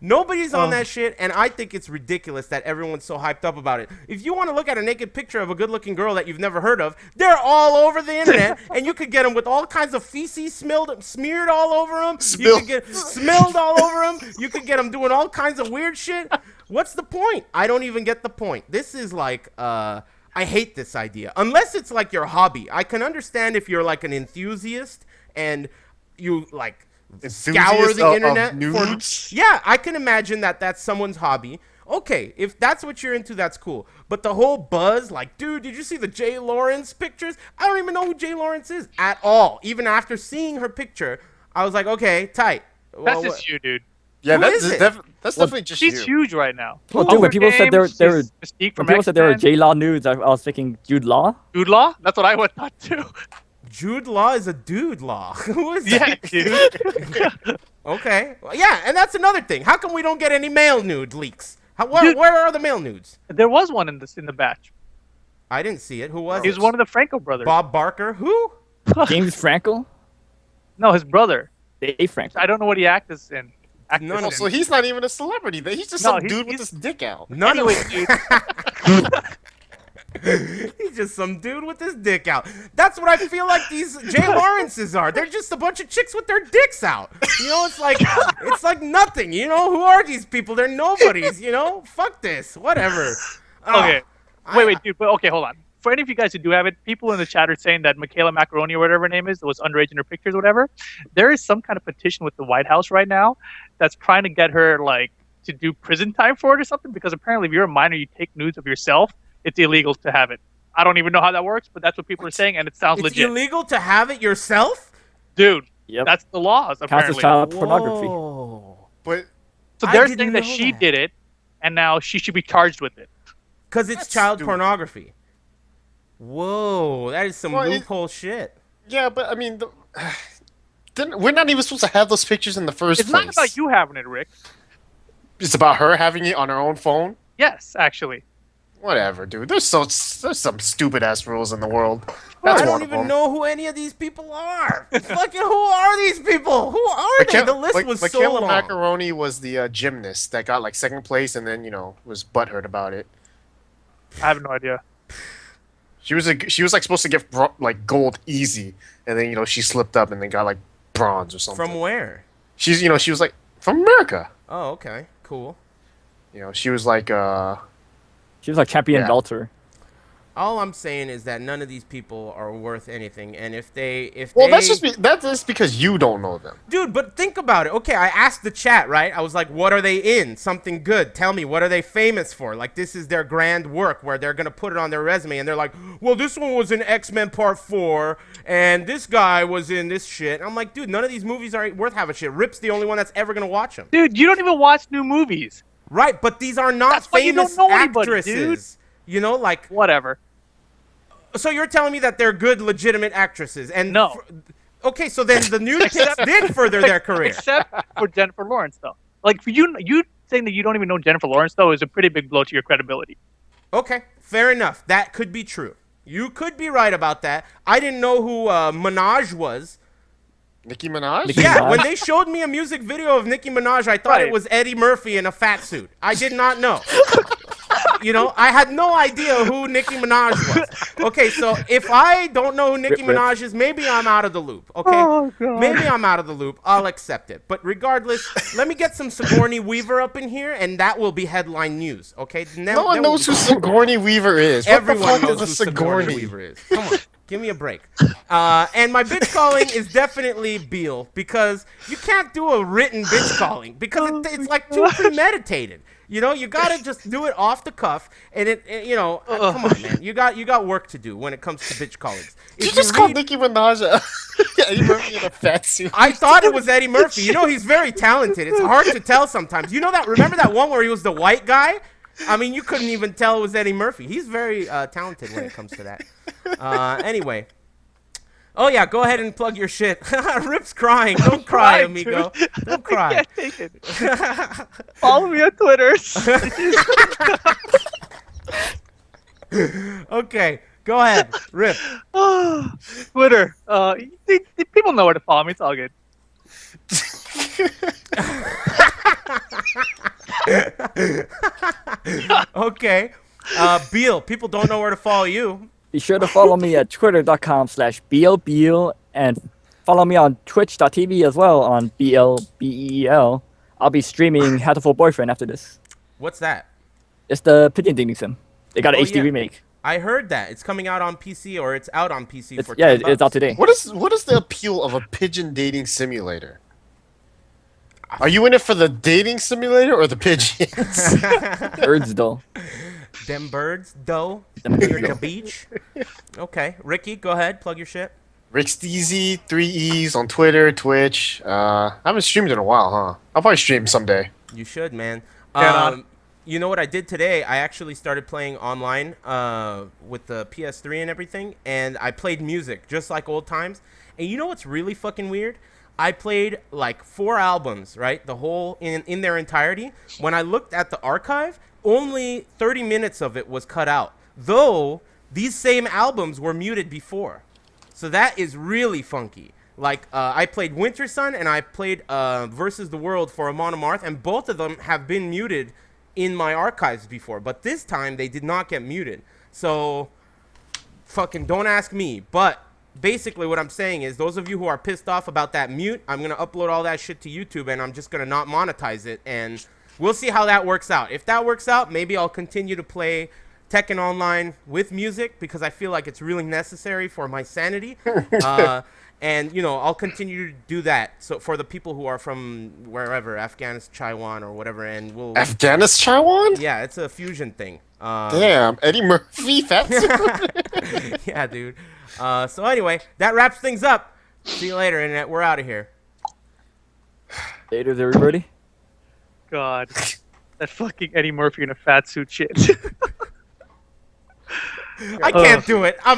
Nobody's on that shit, and I think it's ridiculous that everyone's so hyped up about it. If you want to look at a naked picture of a good-looking girl that you've never heard of, they're all over the internet, and you could get them with all kinds of feces smeared all over them. You could get smelled all over them. You could get them doing all kinds of weird shit. What's the point? I don't even get the point. This is like, I hate this idea. Unless it's like your hobby. I can understand if you're like an enthusiast and you like scour the internet of nudes? yeah, I can imagine that that's someone's hobby. Okay, if that's what you're into, that's cool. But the whole buzz, like, dude, did you see the Jay Lawrence pictures? I don't even know who Jay Lawrence is at all. Even after seeing her picture, I was like, okay, tight. That's just you, dude. Yeah, Who that's is it? that's definitely just She's you. huge right now. Well, dude, when people said they were Mystique when from people said they were X-Men. J Law nudes, I was thinking Jude Law. Jude Law? That's what I would thought too. Jude Law is a dude law. Who is Yeah, that? dude. Okay. Well, yeah, and that's another thing. How come we don't get any male nude leaks? Dude. Where are the male nudes? There was one in the batch. I didn't see it. Who was He it? was one of the Franco brothers. Bob Barker? Who? James Franco, No, his brother. Dave Franco. I don't know what he acts in. None Oh, of so them. he's not even a celebrity. He's just No, some he's- dude with he's- his dick out. None Anyway, of dude. He's just some dude with his dick out. That's what I feel like these Jay Lawrences are. They're just a bunch of chicks with their dicks out. You know, it's like nothing. You know, who are these people? They're nobodies. You know, fuck this. Whatever. Okay. I- Wait, dude. But okay, hold on. For any of you guys who do have it, people in the chat are saying that Michaela Macaroni or whatever her name is was underage in her pictures or whatever. There is some kind of petition with the White House right now that's trying to get her like to do prison time for it or something, because apparently if you're a minor, you take nudes of yourself, it's illegal to have it. I don't even know how that works, but that's what people are saying, and it sounds It's legit. illegal to have it yourself? Dude, Yep. that's the laws, Counts as apparently. child pornography. Whoa. But So I they're didn't saying that know she that. did it, and now she should be charged with it. Because it's That's child stupid. pornography. Whoa, that is some Well, loophole shit. yeah, but I mean, then we're not even supposed to have those pictures in the first It's place. not about you having it, Rick. It's about her having it on her own phone. Yes, actually. Whatever, dude. There's some stupid ass rules in the world. That's I one don't of even them. know who any of these people are. Fucking who are these people? Who are they? The list was so Michaela long. Macaroni was the gymnast that got like second place, and then was butthurt about it. I have no idea. She was like supposed to get like gold easy, and then she slipped up and then got like bronze or something. From where? She was like from America. Oh, okay. Cool. She was like She was like champion Yeah. adulterer. All I'm saying is that none of these people are worth anything, and if they, Well, that's just because you don't know them. dude, but think about it. Okay, I asked the chat, right? I was like, what are they in? Something good. Tell me, what are they famous for? Like, this is their grand work where they're gonna put it on their resume, and they're like, well, this one was in X-Men Part 4, and this guy was in this shit. I'm like, dude, none of these movies are worth having shit. Rip's the only one that's ever gonna watch them. Dude, you don't even watch new movies. Right, but these are not That's why you famous don't know anybody, actresses. You know, like, Whatever. so you're telling me that they're good, legitimate actresses? And No. okay, so then the new kids did further their career. Except for Jennifer Lawrence, though. Like, for you saying that you don't even know Jennifer Lawrence, though, is a pretty big blow to your credibility. Okay, fair enough. That could be true. You could be right about that. I didn't know who Minaj was. Nicki Minaj? Nicki Yeah, Minaj? when they showed me a music video of Nicki Minaj, I thought it Right. was Eddie Murphy in a fat suit. I did not know. You know, I had no idea who Nicki Minaj was. Okay, so if I don't know who Nicki Rip. Minaj is, maybe I'm out of the loop. Okay, Oh, God. maybe I'm out of the loop. I'll accept it. But regardless, let me get some Sigourney Weaver up in here, and that will be headline news. Okay, No one knows who Sigourney Weaver is. Everyone what the fuck knows who is a Sigourney Weaver is. Come on, give me a break. And my bitch calling is definitely Beal, because you can't do a written bitch calling because it's like too premeditated. You know, you gotta just do it off the cuff, and you know, come on, man. You got work to do when it comes to bitch callings. Did you If just you call read- Nicki Minaj Eddie Murphy in a fat suit? I thought it was Eddie Murphy. You know, he's very talented. It's hard to tell sometimes. You know that? Remember that one where he was the white guy? I mean, you couldn't even tell it was Eddie Murphy. He's very talented when it comes to that. Anyway. Oh, yeah, go ahead and plug your shit. Rip's crying. Don't cry, crying, amigo. dude. Don't I cry. can't take it. Follow me on Twitter. Okay, go ahead. Rip. Twitter. People know where to follow me. It's all good. Okay. Beal, people don't know where to follow you. Be sure to follow me at twitter.com/BLBeal and follow me on twitch.tv as well on BLBEEL. I'll be streaming Hatful Boyfriend after this. What's that? It's the Pigeon Dating Sim. They got an Oh, HD yeah. remake. I heard that. It's coming out on PC, or it's out on PC It's, for yeah, $10. it's out today. What is the appeal of a pigeon dating simulator? Are you in it for the dating simulator or the pigeons? Birds though. Them birds, dough, Them near birds. the beach. Okay, Ricky, go ahead. Plug your shit. Rick Steezy, 3 E's on Twitter, Twitch. I haven't streamed in a while, huh? I'll probably stream someday. You should, man. Get on. You know what I did today? I actually started playing online with the PS3 and everything, and I played music just like old times. And you know what's really fucking weird? I played like 4 albums, right? The whole in their entirety. When I looked at the archive, only 30 minutes of it was cut out. Though these same albums were muted before. So that is really funky. Like, I played Winter Sun and I played Versus the World for Amon Amarth, and both of them have been muted in my archives before. But this time, they did not get muted. So, fucking don't ask me. But basically what I'm saying is, those of you who are pissed off about that mute, I'm going to upload all that shit to YouTube, and I'm just going to not monetize it. And we'll see how that works out. If that works out, maybe I'll continue to play Tekken Online with music, because I feel like it's really necessary for my sanity. And, you know, I'll continue to do that. So for the people who are from wherever, Afghanistan, Taiwan, or whatever, and we'll... Afghanistan one? Yeah, it's a fusion thing. Damn, Eddie Murphy, fat suit. Yeah, dude. So anyway, that wraps things up. See you later, Internet. We're out of here. Later, everybody. God. That fucking Eddie Murphy in a fat suit shit. I can't do it. I'm